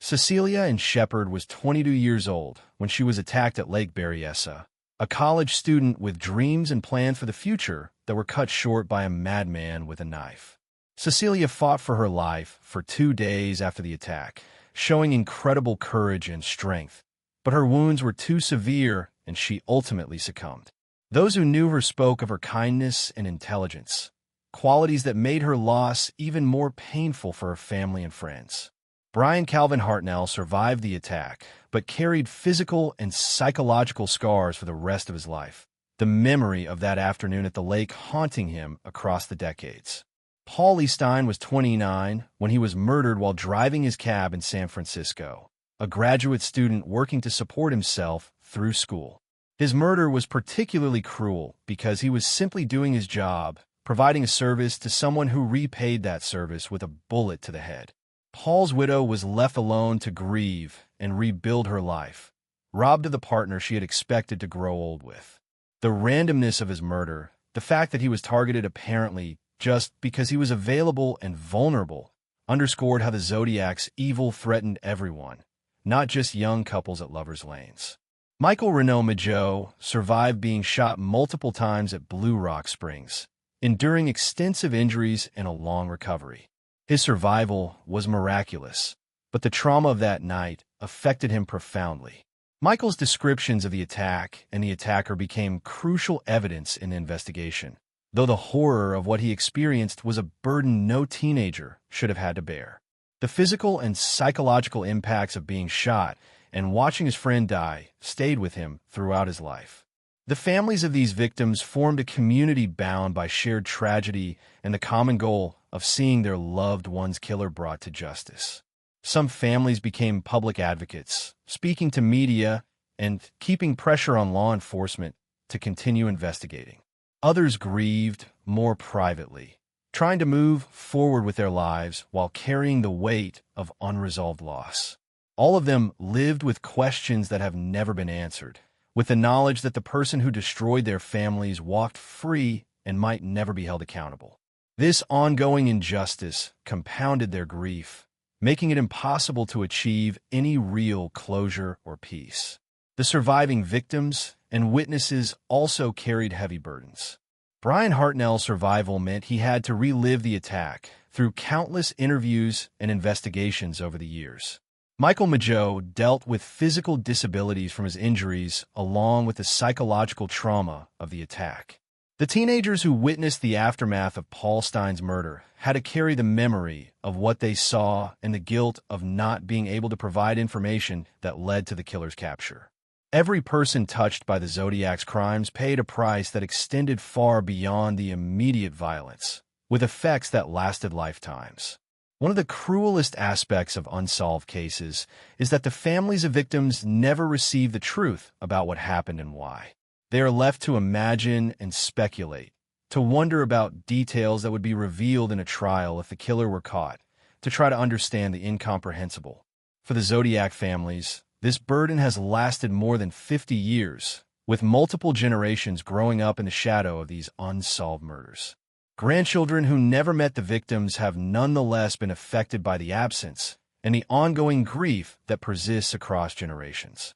Cecilia and Shepard was 22 years old when she was attacked at Lake Berryessa, a college student with dreams and plans for the future that were cut short by a madman with a knife. Cecilia fought for her life for 2 days after the attack, showing incredible courage and strength, but her wounds were too severe and she ultimately succumbed. Those who knew her spoke of her kindness and intelligence, qualities that made her loss even more painful for her family and friends. Brian Calvin Hartnell survived the attack, but carried physical and psychological scars for the rest of his life, the memory of that afternoon at the lake haunting him across the decades. Paul E. Stein was 29 when he was murdered while driving his cab in San Francisco, a graduate student working to support himself through school. His murder was particularly cruel because he was simply doing his job, providing a service to someone who repaid that service with a bullet to the head. Paul's widow was left alone to grieve and rebuild her life, robbed of the partner she had expected to grow old with. The randomness of his murder, the fact that he was targeted apparently just because he was available and vulnerable, underscored how the Zodiac's evil threatened everyone, not just young couples at lovers' lanes. Michael Renaud Mageau survived being shot multiple times at Blue Rock Springs, enduring extensive injuries and a long recovery. His survival was miraculous, but the trauma of that night affected him profoundly. Michael's descriptions of the attack and the attacker became crucial evidence in the investigation, though the horror of what he experienced was a burden no teenager should have had to bear. The physical and psychological impacts of being shot and watching his friend die stayed with him throughout his life. The families of these victims formed a community bound by shared tragedy and the common goal of seeing their loved one's killer brought to justice. Some families became public advocates, speaking to media and keeping pressure on law enforcement to continue investigating. Others grieved more privately, trying to move forward with their lives while carrying the weight of unresolved loss. All of them lived with questions that have never been answered, with the knowledge that the person who destroyed their families walked free and might never be held accountable. This ongoing injustice compounded their grief, making it impossible to achieve any real closure or peace. The surviving victims and witnesses also carried heavy burdens. Brian Hartnell's survival meant he had to relive the attack through countless interviews and investigations over the years. Michael Mageau dealt with physical disabilities from his injuries along with the psychological trauma of the attack. The teenagers who witnessed the aftermath of Paul Stein's murder had to carry the memory of what they saw and the guilt of not being able to provide information that led to the killer's capture. Every person touched by the Zodiac's crimes paid a price that extended far beyond the immediate violence, with effects that lasted lifetimes. One of the cruelest aspects of unsolved cases is that the families of victims never receive the truth about what happened and why. They are left to imagine and speculate, to wonder about details that would be revealed in a trial if the killer were caught, to try to understand the incomprehensible. For the Zodiac families, this burden has lasted more than 50 years, with multiple generations growing up in the shadow of these unsolved murders. Grandchildren who never met the victims have nonetheless been affected by the absence and the ongoing grief that persists across generations.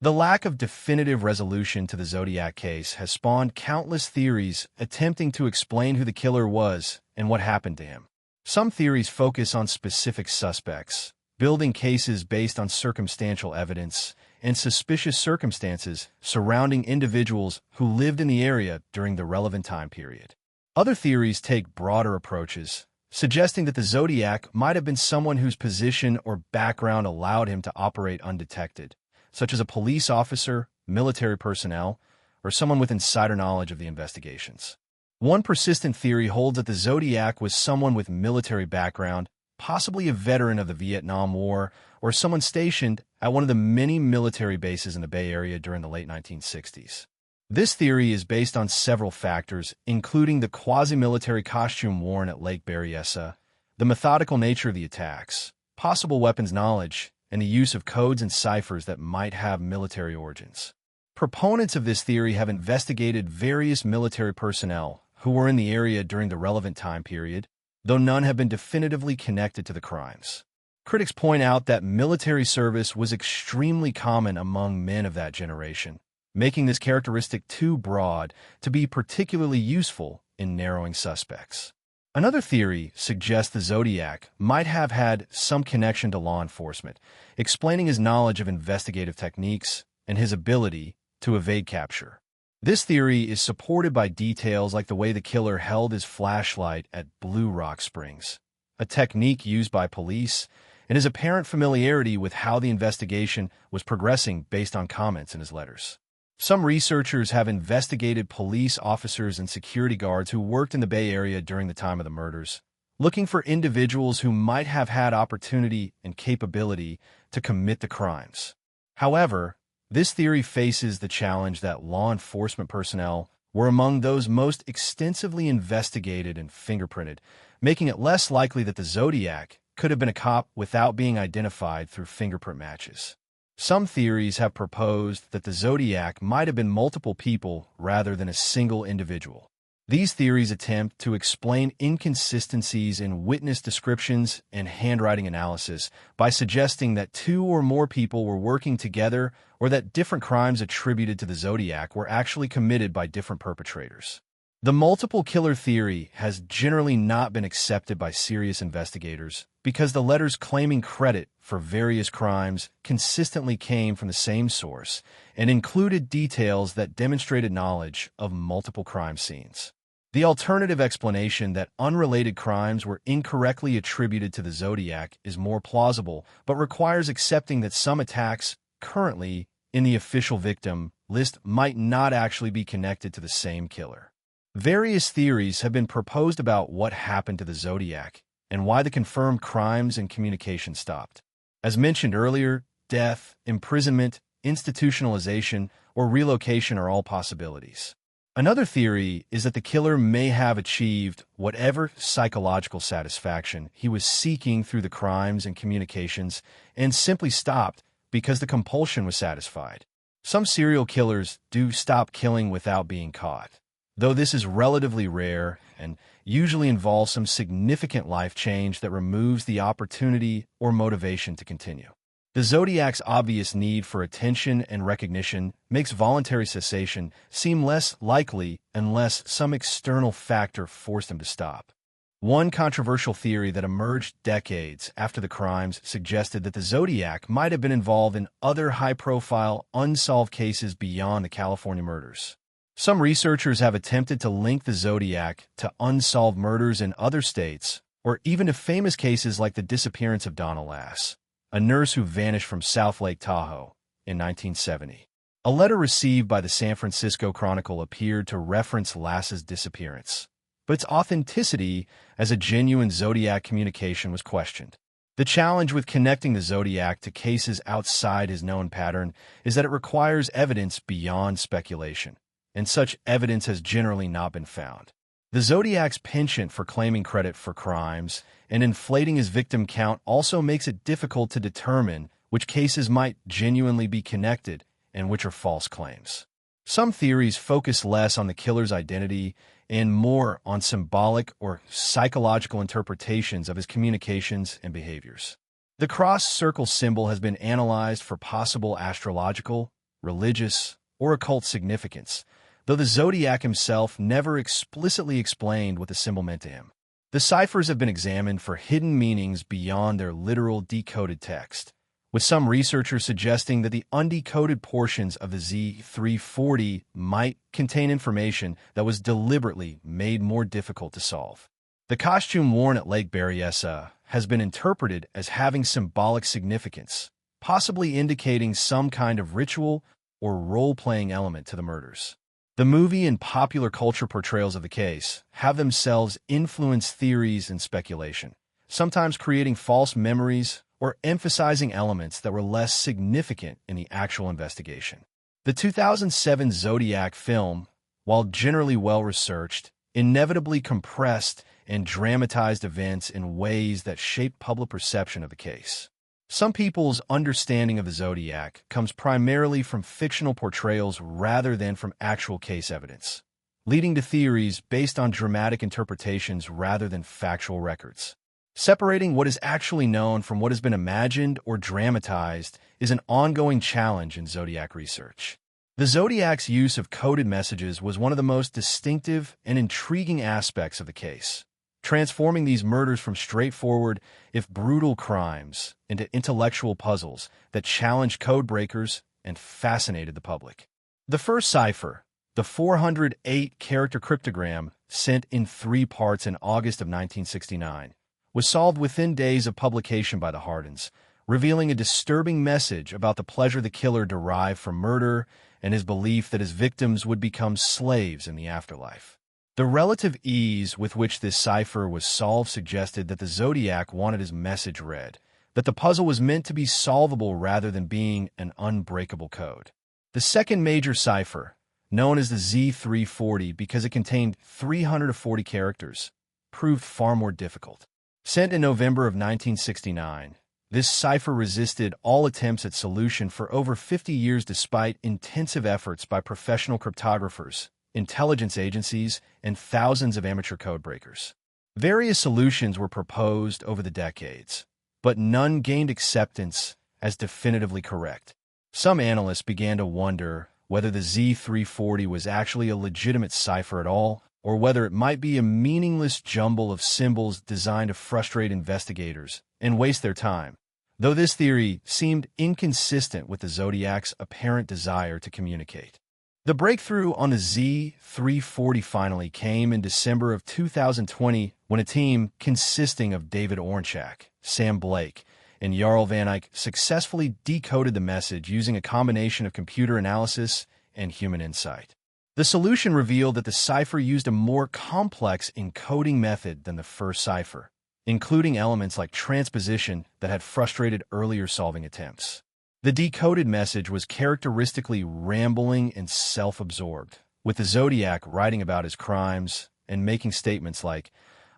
The lack of definitive resolution to the Zodiac case has spawned countless theories attempting to explain who the killer was and what happened to him. Some theories focus on specific suspects, building cases based on circumstantial evidence and suspicious circumstances surrounding individuals who lived in the area during the relevant time period. Other theories take broader approaches, suggesting that the Zodiac might have been someone whose position or background allowed him to operate undetected, such as a police officer, military personnel, or someone with insider knowledge of the investigations. One persistent theory holds that the Zodiac was someone with military background, possibly a veteran of the Vietnam War, or someone stationed at one of the many military bases in the Bay Area during the late 1960s. This theory is based on several factors, including the quasi-military costume worn at Lake Berryessa, the methodical nature of the attacks, possible weapons knowledge, and the use of codes and ciphers that might have military origins. Proponents of this theory have investigated various military personnel who were in the area during the relevant time period, though none have been definitively connected to the crimes. Critics point out that military service was extremely common among men of that generation, making this characteristic too broad to be particularly useful in narrowing suspects. Another theory suggests the Zodiac might have had some connection to law enforcement, explaining his knowledge of investigative techniques and his ability to evade capture. This theory is supported by details like the way the killer held his flashlight at Blue Rock Springs, a technique used by police, and his apparent familiarity with how the investigation was progressing based on comments in his letters. Some researchers have investigated police officers and security guards who worked in the Bay Area during the time of the murders, looking for individuals who might have had opportunity and capability to commit the crimes. However, this theory faces the challenge that law enforcement personnel were among those most extensively investigated and fingerprinted, making it less likely that the Zodiac could have been a cop without being identified through fingerprint matches. Some theories have proposed that the Zodiac might have been multiple people rather than a single individual. These theories attempt to explain inconsistencies in witness descriptions and handwriting analysis by suggesting that two or more people were working together or that different crimes attributed to the Zodiac were actually committed by different perpetrators. The multiple killer theory has generally not been accepted by serious investigators because the letters claiming credit for various crimes consistently came from the same source and included details that demonstrated knowledge of multiple crime scenes. The alternative explanation that unrelated crimes were incorrectly attributed to the Zodiac is more plausible, but requires accepting that some attacks currently in the official victim list might not actually be connected to the same killer. Various theories have been proposed about what happened to the Zodiac and why the confirmed crimes and communication stopped. As mentioned earlier, death, imprisonment, institutionalization, or relocation are all possibilities. Another theory is that the killer may have achieved whatever psychological satisfaction he was seeking through the crimes and communications and simply stopped because the compulsion was satisfied. Some serial killers do stop killing without being caught, though this is relatively rare and usually involves some significant life change that removes the opportunity or motivation to continue. The Zodiac's obvious need for attention and recognition makes voluntary cessation seem less likely unless some external factor forced him to stop. One controversial theory that emerged decades after the crimes suggested that the Zodiac might have been involved in other high-profile, unsolved cases beyond the California murders. Some researchers have attempted to link the Zodiac to unsolved murders in other states, or even to famous cases like the disappearance of Donna Lass, a nurse who vanished from South Lake Tahoe in 1970. A letter received by the San Francisco Chronicle appeared to reference Lass's disappearance, but its authenticity as a genuine Zodiac communication was questioned. The challenge with connecting the Zodiac to cases outside his known pattern is that it requires evidence beyond speculation, and such evidence has generally not been found. The Zodiac's penchant for claiming credit for crimes and inflating his victim count also makes it difficult to determine which cases might genuinely be connected and which are false claims. Some theories focus less on the killer's identity and more on symbolic or psychological interpretations of his communications and behaviors. The cross-circle symbol has been analyzed for possible astrological, religious, or occult significance, though the Zodiac himself never explicitly explained what the symbol meant to him. The ciphers have been examined for hidden meanings beyond their literal decoded text, with some researchers suggesting that the undecoded portions of the Z340 might contain information that was deliberately made more difficult to solve. The costume worn at Lake Berryessa has been interpreted as having symbolic significance, possibly indicating some kind of ritual or role-playing element to the murders. The movie and popular culture portrayals of the case have themselves influenced theories and speculation, sometimes creating false memories or emphasizing elements that were less significant in the actual investigation. The 2007 Zodiac film, while generally well-researched, inevitably compressed and dramatized events in ways that shaped public perception of the case. Some people's understanding of the Zodiac comes primarily from fictional portrayals rather than from actual case evidence, leading to theories based on dramatic interpretations rather than factual records. Separating what is actually known from what has been imagined or dramatized is an ongoing challenge in Zodiac research. The Zodiac's use of coded messages was one of the most distinctive and intriguing aspects of the case, transforming these murders from straightforward, if brutal crimes into intellectual puzzles that challenged code breakers and fascinated the public. The first cipher, the 408-character cryptogram sent in 3 parts in August of 1969, was solved within days of publication by the Hardens, revealing a disturbing message about the pleasure the killer derived from murder and his belief that his victims would become slaves in the afterlife. The relative ease with which this cipher was solved suggested that the Zodiac wanted his message read, that the puzzle was meant to be solvable rather than being an unbreakable code. The second major cipher, known as the Z340 because it contained 340 characters, proved far more difficult. Sent in November of 1969, this cipher resisted all attempts at solution for over 50 years despite intensive efforts by professional cryptographers, intelligence agencies, and thousands of amateur codebreakers. Various solutions were proposed over the decades, but none gained acceptance as definitively correct. Some analysts began to wonder whether the Z340 was actually a legitimate cipher at all, or whether it might be a meaningless jumble of symbols designed to frustrate investigators and waste their time, though this theory seemed inconsistent with the Zodiac's apparent desire to communicate. The breakthrough on the Z340 finally came in December of 2020 when a team consisting of David Ornchak, Sam Blake, and Jarl Van Eyck successfully decoded the message using a combination of computer analysis and human insight. The solution revealed that the cipher used a more complex encoding method than the first cipher, including elements like transposition that had frustrated earlier solving attempts. The decoded message was characteristically rambling and self-absorbed, with the Zodiac writing about his crimes and making statements like,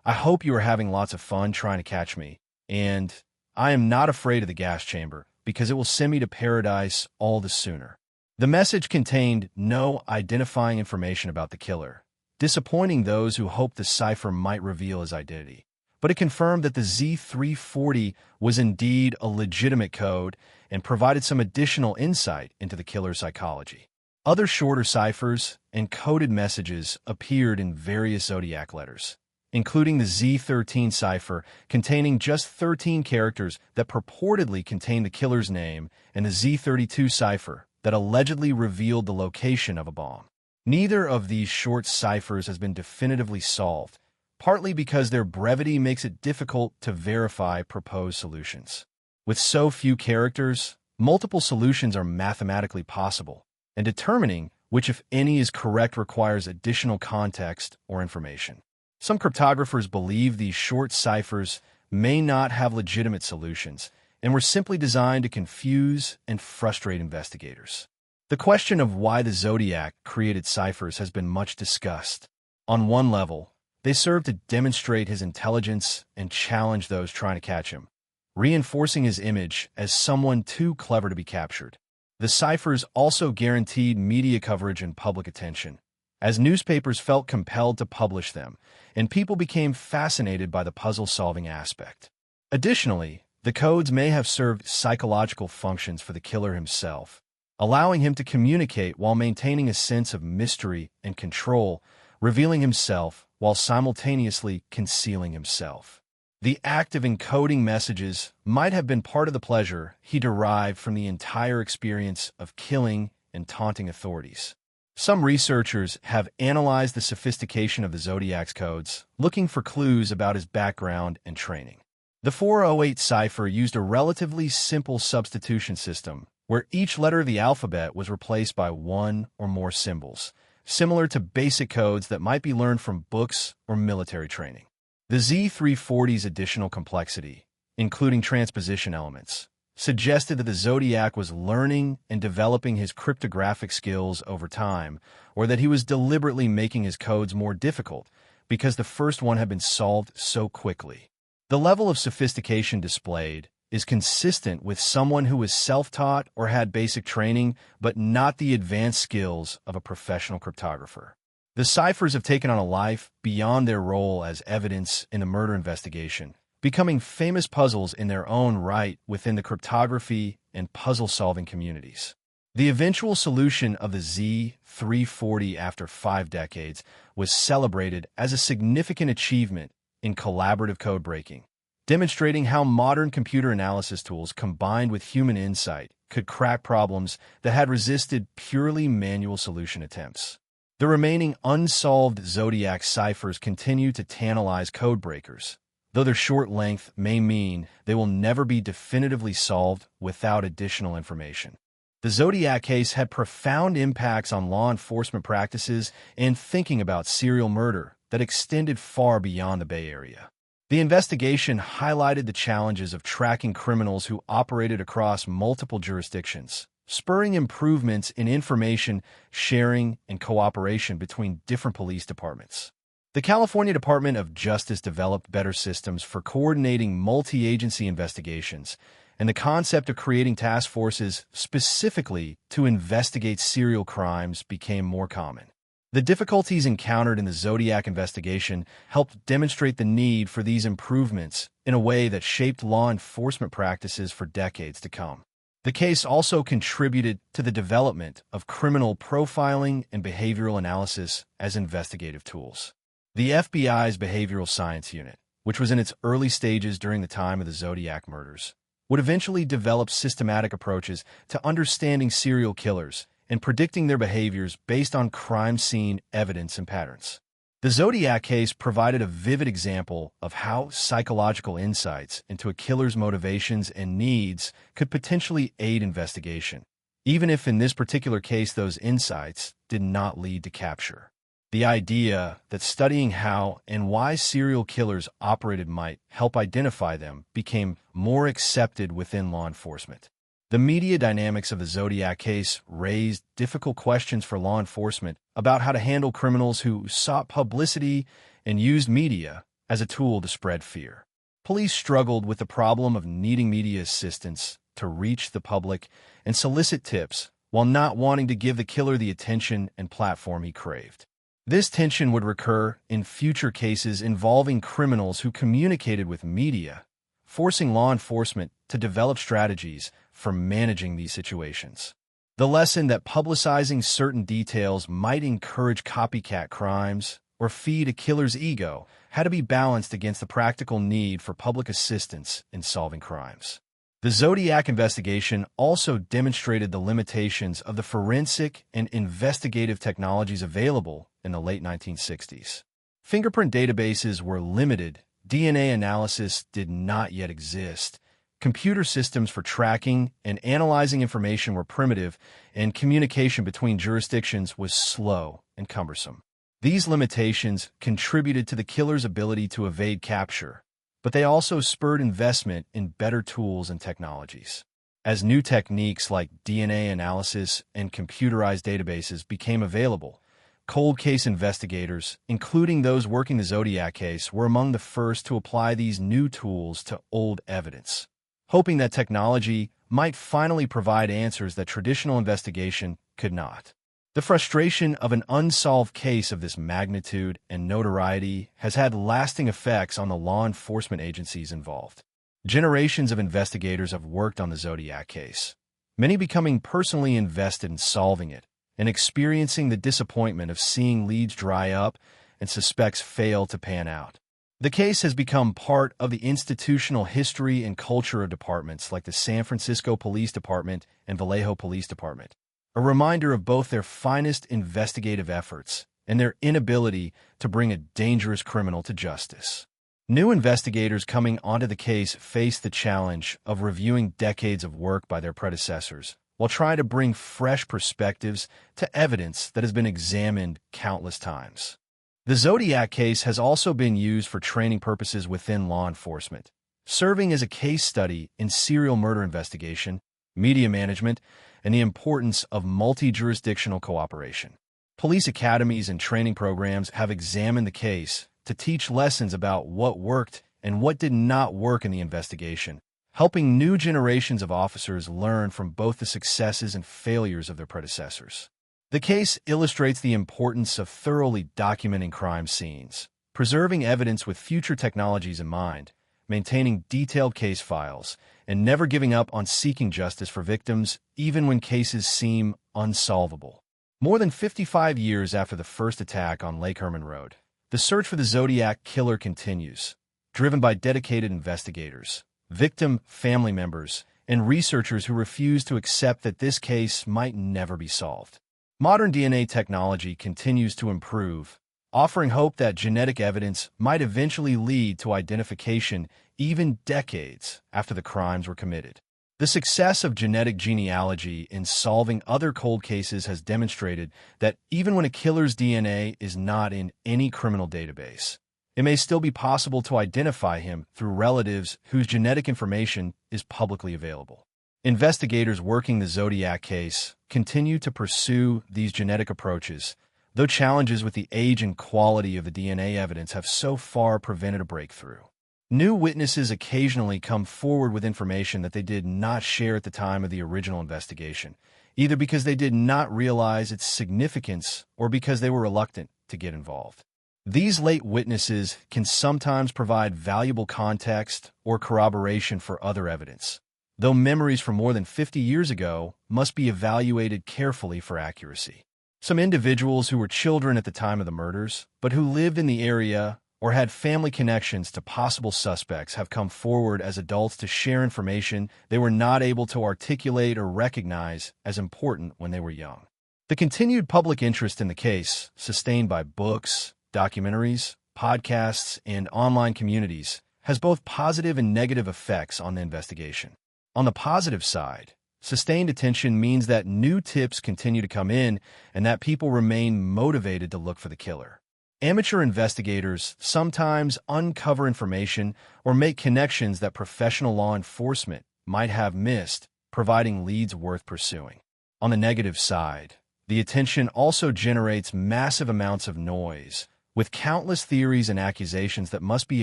"I hope you are having lots of fun trying to catch me," and "I am not afraid of the gas chamber because it will send me to paradise all the sooner." The message contained no identifying information about the killer, disappointing those who hoped the cipher might reveal his identity. But it confirmed that the Z340 was indeed a legitimate code and provided some additional insight into the killer's psychology. Other shorter ciphers and coded messages appeared in various Zodiac letters, including the Z13 cipher containing just 13 characters that purportedly contained the killer's name, and the Z32 cipher that allegedly revealed the location of a bomb. Neither of these short ciphers has been definitively solved, partly because their brevity makes it difficult to verify proposed solutions. With so few characters, multiple solutions are mathematically possible, and determining which, if any, is correct requires additional context or information. Some cryptographers believe these short ciphers may not have legitimate solutions and were simply designed to confuse and frustrate investigators. The question of why the Zodiac created ciphers has been much discussed. On one level, they serve to demonstrate his intelligence and challenge those trying to catch him, reinforcing his image as someone too clever to be captured. The ciphers also guaranteed media coverage and public attention, as newspapers felt compelled to publish them, and people became fascinated by the puzzle-solving aspect. Additionally, the codes may have served psychological functions for the killer himself, allowing him to communicate while maintaining a sense of mystery and control, revealing himself while simultaneously concealing himself. The act of encoding messages might have been part of the pleasure he derived from the entire experience of killing and taunting authorities. Some researchers have analyzed the sophistication of the Zodiac's codes, looking for clues about his background and training. The 408 cipher used a relatively simple substitution system, where each letter of the alphabet was replaced by one or more symbols, similar to basic codes that might be learned from books or military training. The Z340's additional complexity, including transposition elements, suggested that the Zodiac was learning and developing his cryptographic skills over time, or that he was deliberately making his codes more difficult because the first one had been solved so quickly. The level of sophistication displayed is consistent with someone who was self-taught or had basic training, but not the advanced skills of a professional cryptographer. The ciphers have taken on a life beyond their role as evidence in the murder investigation, becoming famous puzzles in their own right within the cryptography and puzzle-solving communities. The eventual solution of the Z340 after 5 decades was celebrated as a significant achievement in collaborative code breaking, demonstrating how modern computer analysis tools combined with human insight could crack problems that had resisted purely manual solution attempts. The remaining unsolved Zodiac ciphers continue to tantalize code breakers, though their short length may mean they will never be definitively solved without additional information. The Zodiac case had profound impacts on law enforcement practices and thinking about serial murder that extended far beyond the Bay Area. The investigation highlighted the challenges of tracking criminals who operated across multiple jurisdictions, spurring improvements in information sharing and cooperation between different police departments. The California Department of Justice developed better systems for coordinating multi-agency investigations, and the concept of creating task forces specifically to investigate serial crimes became more common. The difficulties encountered in the Zodiac investigation helped demonstrate the need for these improvements in a way that shaped law enforcement practices for decades to come. The case also contributed to the development of criminal profiling and behavioral analysis as investigative tools. The FBI's Behavioral Science Unit, which was in its early stages during the time of the Zodiac murders, would eventually develop systematic approaches to understanding serial killers and predicting their behaviors based on crime scene evidence and patterns. The Zodiac case provided a vivid example of how psychological insights into a killer's motivations and needs could potentially aid investigation, even if in this particular case those insights did not lead to capture. The idea that studying how and why serial killers operated might help identify them became more accepted within law enforcement. The media dynamics of the Zodiac case raised difficult questions for law enforcement about how to handle criminals who sought publicity and used media as a tool to spread fear. Police struggled with the problem of needing media assistance to reach the public and solicit tips while not wanting to give the killer the attention and platform he craved. This tension would recur in future cases involving criminals who communicated with media, forcing law enforcement to develop strategies for managing these situations. The lesson that publicizing certain details might encourage copycat crimes or feed a killer's ego had to be balanced against the practical need for public assistance in solving crimes. The Zodiac investigation also demonstrated the limitations of the forensic and investigative technologies available in the late 1960s. Fingerprint databases were limited, DNA analysis did not yet exist, computer systems for tracking and analyzing information were primitive, and communication between jurisdictions was slow and cumbersome. These limitations contributed to the killer's ability to evade capture, but they also spurred investment in better tools and technologies. As new techniques like DNA analysis and computerized databases became available, cold case investigators, including those working the Zodiac case, were among the first to apply these new tools to old evidence, hoping that technology might finally provide answers that traditional investigation could not. The frustration of an unsolved case of this magnitude and notoriety has had lasting effects on the law enforcement agencies involved. Generations of investigators have worked on the Zodiac case, many becoming personally invested in solving it and experiencing the disappointment of seeing leads dry up and suspects fail to pan out. The case has become part of the institutional history and culture of departments like the San Francisco Police Department and Vallejo Police Department, a reminder of both their finest investigative efforts and their inability to bring a dangerous criminal to justice. New investigators coming onto the case face the challenge of reviewing decades of work by their predecessors while trying to bring fresh perspectives to evidence that has been examined countless times. The Zodiac case has also been used for training purposes within law enforcement, serving as a case study in serial murder investigation, media management, and the importance of multi-jurisdictional cooperation. Police academies and training programs have examined the case to teach lessons about what worked and what did not work in the investigation, helping new generations of officers learn from both the successes and failures of their predecessors. The case illustrates the importance of thoroughly documenting crime scenes, preserving evidence with future technologies in mind, maintaining detailed case files, and never giving up on seeking justice for victims, even when cases seem unsolvable. More than 55 years after the first attack on Lake Herman Road, the search for the Zodiac killer continues, driven by dedicated investigators, victim family members, and researchers who refuse to accept that this case might never be solved. Modern DNA technology continues to improve, offering hope that genetic evidence might eventually lead to identification even decades after the crimes were committed. The success of genetic genealogy in solving other cold cases has demonstrated that even when a killer's DNA is not in any criminal database, it may still be possible to identify him through relatives whose genetic information is publicly available. Investigators working the Zodiac case continue to pursue these genetic approaches, though challenges with the age and quality of the DNA evidence have so far prevented a breakthrough. New witnesses occasionally come forward with information that they did not share at the time of the original investigation, either because they did not realize its significance or because they were reluctant to get involved. These late witnesses can sometimes provide valuable context or corroboration for other evidence, though memories from more than 50 years ago must be evaluated carefully for accuracy. Some individuals who were children at the time of the murders, but who lived in the area or had family connections to possible suspects, have come forward as adults to share information they were not able to articulate or recognize as important when they were young. The continued public interest in the case, sustained by books, documentaries, podcasts, and online communities, has both positive and negative effects on the investigation. On the positive side, sustained attention means that new tips continue to come in and that people remain motivated to look for the killer. Amateur investigators sometimes uncover information or make connections that professional law enforcement might have missed, providing leads worth pursuing. On the negative side, the attention also generates massive amounts of noise, with countless theories and accusations that must be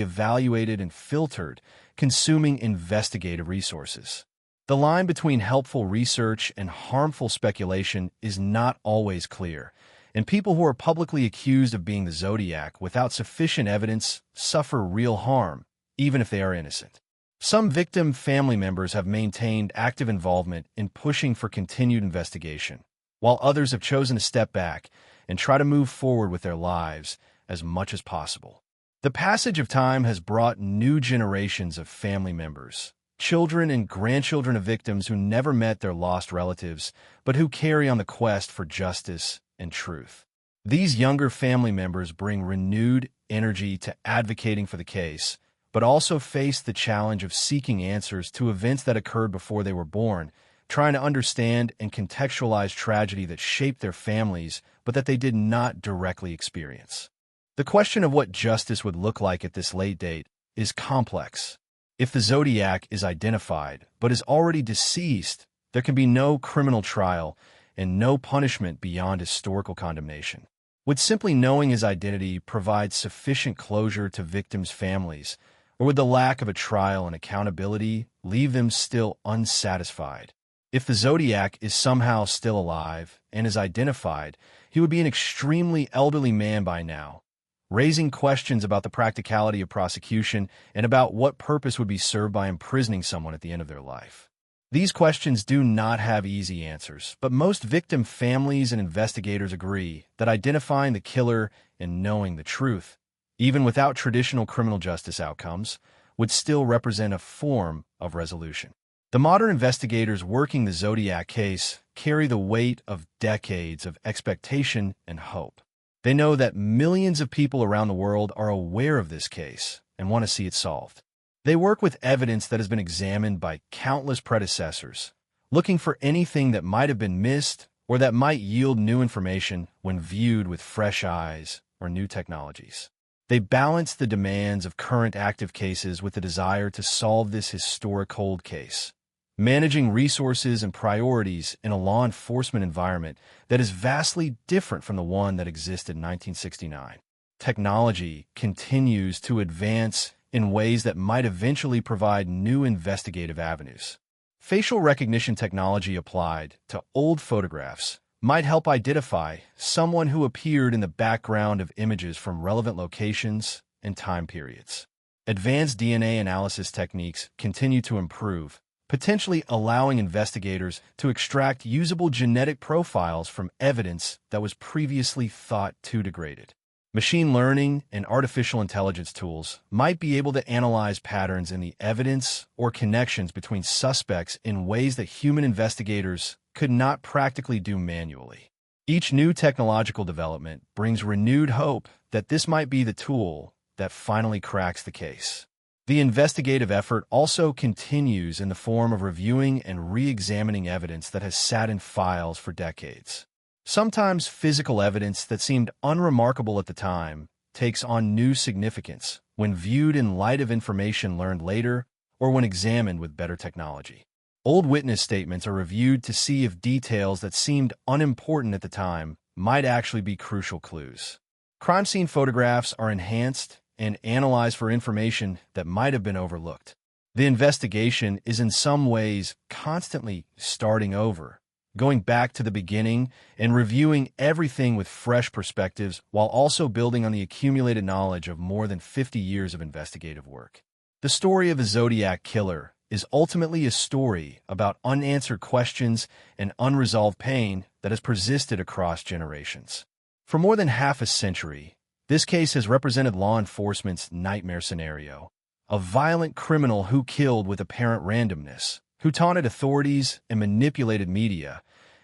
evaluated and filtered, consuming investigative resources. The line between helpful research and harmful speculation is not always clear, and people who are publicly accused of being the Zodiac without sufficient evidence suffer real harm, even if they are innocent. Some victim family members have maintained active involvement in pushing for continued investigation, while others have chosen to step back and try to move forward with their lives as much as possible. The passage of time has brought new generations of family members, children and grandchildren of victims who never met their lost relatives, but who carry on the quest for justice and truth. These younger family members bring renewed energy to advocating for the case, but also face the challenge of seeking answers to events that occurred before they were born, trying to understand and contextualize tragedy that shaped their families but that they did not directly experience. The question of what justice would look like at this late date is complex. If the Zodiac is identified but is already deceased, there can be no criminal trial and no punishment beyond historical condemnation. Would simply knowing his identity provide sufficient closure to victims' families, or would the lack of a trial and accountability leave them still unsatisfied? If the Zodiac is somehow still alive and is identified, he would be an extremely elderly man by now, raising questions about the practicality of prosecution and about what purpose would be served by imprisoning someone at the end of their life. These questions do not have easy answers, but most victim families and investigators agree that identifying the killer and knowing the truth, even without traditional criminal justice outcomes, would still represent a form of resolution. The modern investigators working the Zodiac case carry the weight of decades of expectation and hope. They know that millions of people around the world are aware of this case and want to see it solved. They work with evidence that has been examined by countless predecessors, looking for anything that might have been missed or that might yield new information when viewed with fresh eyes or new technologies. They balance the demands of current active cases with the desire to solve this historic cold case, managing resources and priorities in a law enforcement environment that is vastly different from the one that existed in 1969. Technology continues to advance in ways that might eventually provide new investigative avenues. Facial recognition technology applied to old photographs might help identify someone who appeared in the background of images from relevant locations and time periods. Advanced DNA analysis techniques continue to improve, potentially allowing investigators to extract usable genetic profiles from evidence that was previously thought too degraded. Machine learning and artificial intelligence tools might be able to analyze patterns in the evidence or connections between suspects in ways that human investigators could not practically do manually. Each new technological development brings renewed hope that this might be the tool that finally cracks the case. The investigative effort also continues in the form of reviewing and re-examining evidence that has sat in files for decades. Sometimes physical evidence that seemed unremarkable at the time takes on new significance when viewed in light of information learned later or when examined with better technology. Old witness statements are reviewed to see if details that seemed unimportant at the time might actually be crucial clues. Crime scene photographs are enhanced and analyzed for information that might have been overlooked. The investigation is in some ways constantly starting over, going back to the beginning and reviewing everything with fresh perspectives while also building on the accumulated knowledge of more than 50 years of investigative work. The story of the Zodiac killer is ultimately a story about unanswered questions and unresolved pain that has persisted across generations. For more than half a century, this case has represented law enforcement's nightmare scenario, a violent criminal who killed with apparent randomness, who taunted authorities and manipulated media,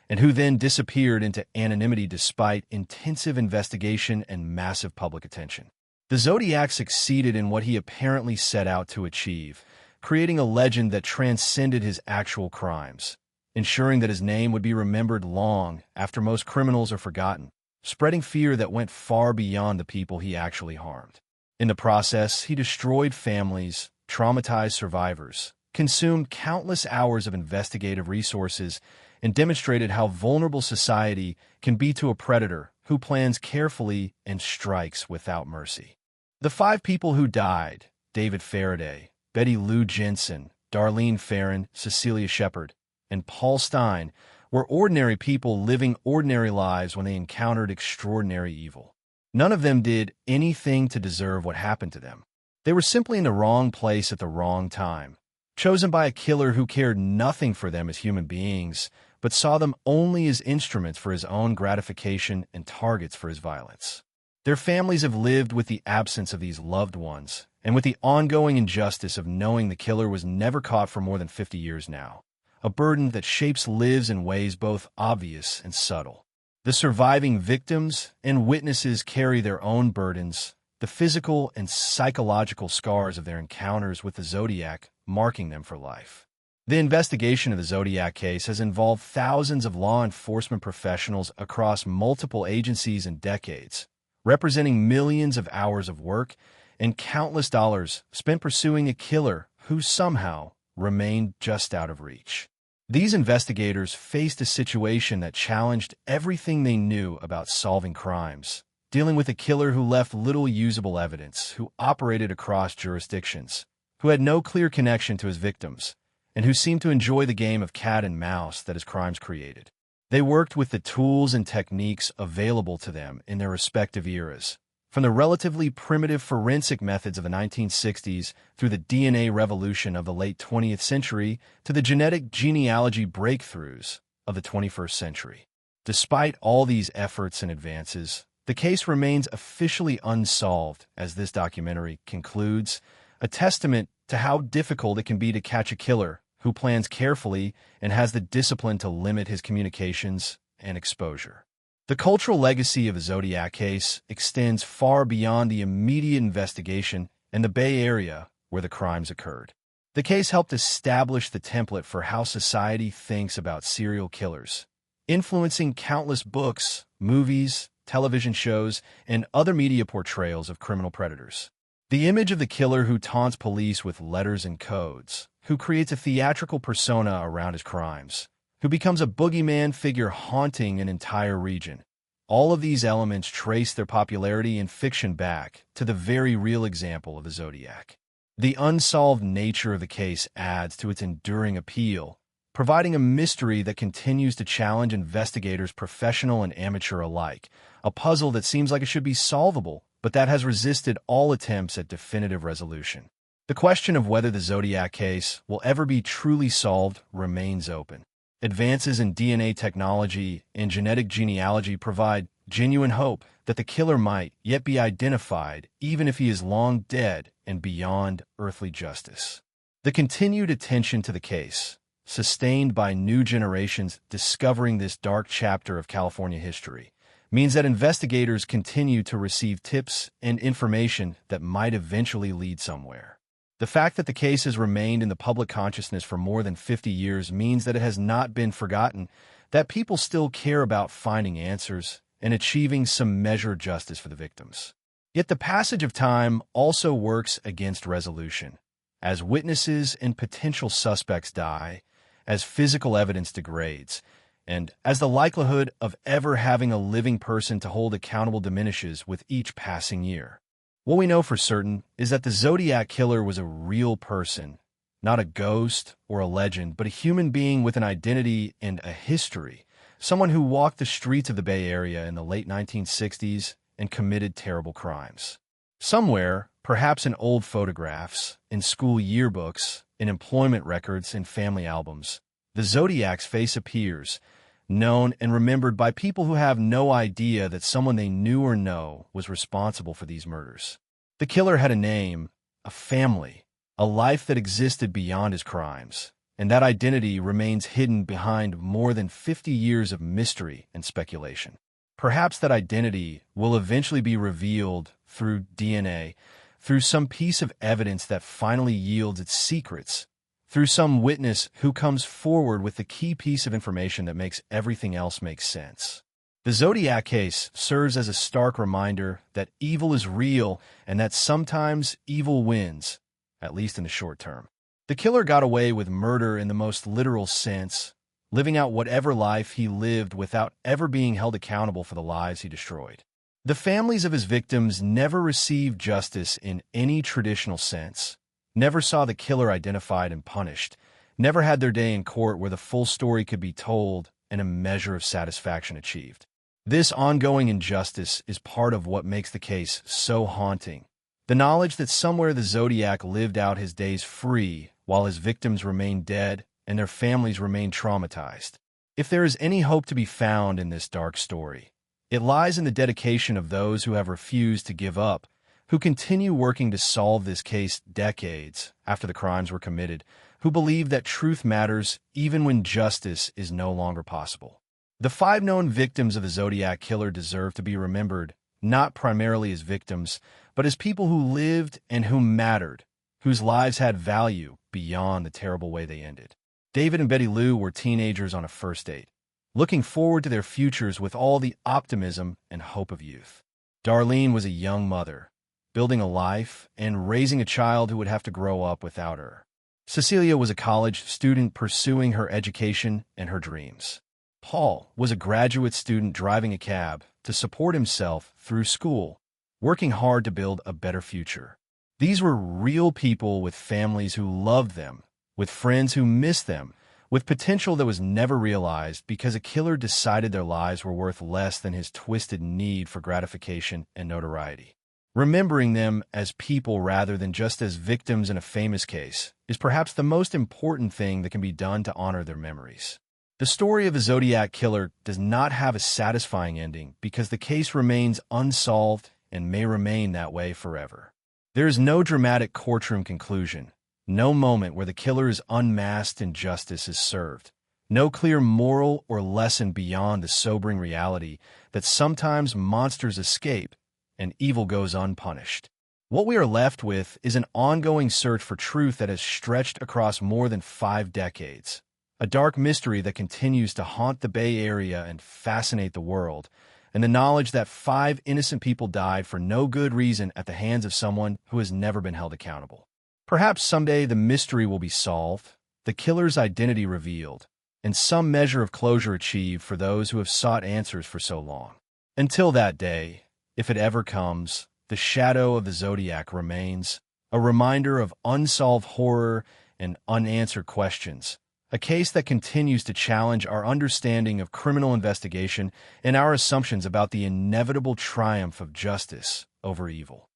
and who then disappeared into anonymity despite intensive investigation and massive public attention. The Zodiac succeeded in what he apparently set out to achieve, creating a legend that transcended his actual crimes, ensuring that his name would be remembered long after most criminals are forgotten, spreading fear that went far beyond the people he actually harmed. In the process, he destroyed families, traumatized survivors, consumed countless hours of investigative resources, and demonstrated how vulnerable society can be to a predator who plans carefully and strikes without mercy. The 5 people who died, David Faraday, Betty Lou Jensen, Darlene Ferrin, Cecilia Shepard, and Paul Stein, were ordinary people living ordinary lives when they encountered extraordinary evil. None of them did anything to deserve what happened to them. They were simply in the wrong place at the wrong time, chosen by a killer who cared nothing for them as human beings, but saw them only as instruments for his own gratification and targets for his violence. Their families have lived with the absence of these loved ones, and with the ongoing injustice of knowing the killer was never caught for more than 50 years now, a burden that shapes lives in ways both obvious and subtle. The surviving victims and witnesses carry their own burdens, the physical and psychological scars of their encounters with the Zodiac marking them for life. The investigation of the Zodiac case has involved thousands of law enforcement professionals across multiple agencies and decades, representing millions of hours of work and countless dollars spent pursuing a killer who somehow remained just out of reach. These investigators faced a situation that challenged everything they knew about solving crimes, dealing with a killer who left little usable evidence, who operated across jurisdictions, who had no clear connection to his victims, and who seemed to enjoy the game of cat and mouse that his crimes created. They worked with the tools and techniques available to them in their respective eras, from the relatively primitive forensic methods of the 1960s through the DNA revolution of the late 20th century to the genetic genealogy breakthroughs of the 21st century. Despite all these efforts and advances, the case remains officially unsolved, as this documentary concludes, a testament to how difficult it can be to catch a killer who plans carefully and has the discipline to limit his communications and exposure. The cultural legacy of the Zodiac case extends far beyond the immediate investigation and the Bay Area where the crimes occurred. The case helped establish the template for how society thinks about serial killers, influencing countless books, movies, television shows, and other media portrayals of criminal predators. The image of the killer who taunts police with letters and codes, who creates a theatrical persona around his crimes, who becomes a boogeyman figure haunting an entire region. All of these elements trace their popularity in fiction back to the very real example of the Zodiac. The unsolved nature of the case adds to its enduring appeal, providing a mystery that continues to challenge investigators, professional and amateur alike, a puzzle that seems like it should be solvable but that has resisted all attempts at definitive resolution. The question of whether the Zodiac case will ever be truly solved remains open. Advances in DNA technology and genetic genealogy provide genuine hope that the killer might yet be identified, even if he is long dead and beyond earthly justice. The continued attention to the case, sustained by new generations discovering this dark chapter of California history, means that investigators continue to receive tips and information that might eventually lead somewhere. The fact that the case has remained in the public consciousness for more than 50 years means that it has not been forgotten, that people still care about finding answers and achieving some measure of justice for the victims. Yet the passage of time also works against resolution. As witnesses and potential suspects die, as physical evidence degrades, and as the likelihood of ever having a living person to hold accountable diminishes with each passing year. What we know for certain is that the Zodiac killer was a real person, not a ghost or a legend, but a human being with an identity and a history, someone who walked the streets of the Bay Area in the late 1960s and committed terrible crimes. Somewhere, perhaps in old photographs, in school yearbooks, in employment records, and family albums, the Zodiac's face appears, known and remembered by people who have no idea that someone they knew or know was responsible for these murders. The killer had a name, a family, a life that existed beyond his crimes, and that identity remains hidden behind more than 50 years of mystery and speculation. Perhaps that identity will eventually be revealed through DNA, through some piece of evidence that finally yields its secrets, through some witness who comes forward with the key piece of information that makes everything else make sense. The Zodiac case serves as a stark reminder that evil is real and that sometimes evil wins, at least in the short term. The killer got away with murder in the most literal sense, living out whatever life he lived without ever being held accountable for the lives he destroyed. The families of his victims never received justice in any traditional sense, never saw the killer identified and punished, never had their day in court where the full story could be told and a measure of satisfaction achieved. This ongoing injustice is part of what makes the case so haunting. The knowledge that somewhere the Zodiac lived out his days free while his victims remained dead and their families remained traumatized. If there is any hope to be found in this dark story, it lies in the dedication of those who have refused to give up, who continue working to solve this case decades after the crimes were committed, who believe that truth matters even when justice is no longer possible. The 5 known victims of the Zodiac killer deserve to be remembered, not primarily as victims, but as people who lived and who mattered, whose lives had value beyond the terrible way they ended. David and Betty Lou were teenagers on a first date, looking forward to their futures with all the optimism and hope of youth. Darlene was a young mother, building a life and raising a child who would have to grow up without her. Cecilia was a college student pursuing her education and her dreams. Paul was a graduate student driving a cab to support himself through school, working hard to build a better future. These were real people with families who loved them, with friends who missed them, with potential that was never realized because a killer decided their lives were worth less than his twisted need for gratification and notoriety. Remembering them as people rather than just as victims in a famous case is perhaps the most important thing that can be done to honor their memories. The story of the Zodiac killer does not have a satisfying ending because the case remains unsolved and may remain that way forever. There is no dramatic courtroom conclusion, no moment where the killer is unmasked and justice is served, no clear moral or lesson beyond the sobering reality that sometimes monsters escape and evil goes unpunished. What we are left with is an ongoing search for truth that has stretched across more than 5 decades, a dark mystery that continues to haunt the Bay Area and fascinate the world, and the knowledge that 5 innocent people died for no good reason at the hands of someone who has never been held accountable. Perhaps someday the mystery will be solved, the killer's identity revealed, and some measure of closure achieved for those who have sought answers for so long. Until that day, if it ever comes, the shadow of the Zodiac remains, a reminder of unsolved horror and unanswered questions, a case that continues to challenge our understanding of criminal investigation and our assumptions about the inevitable triumph of justice over evil.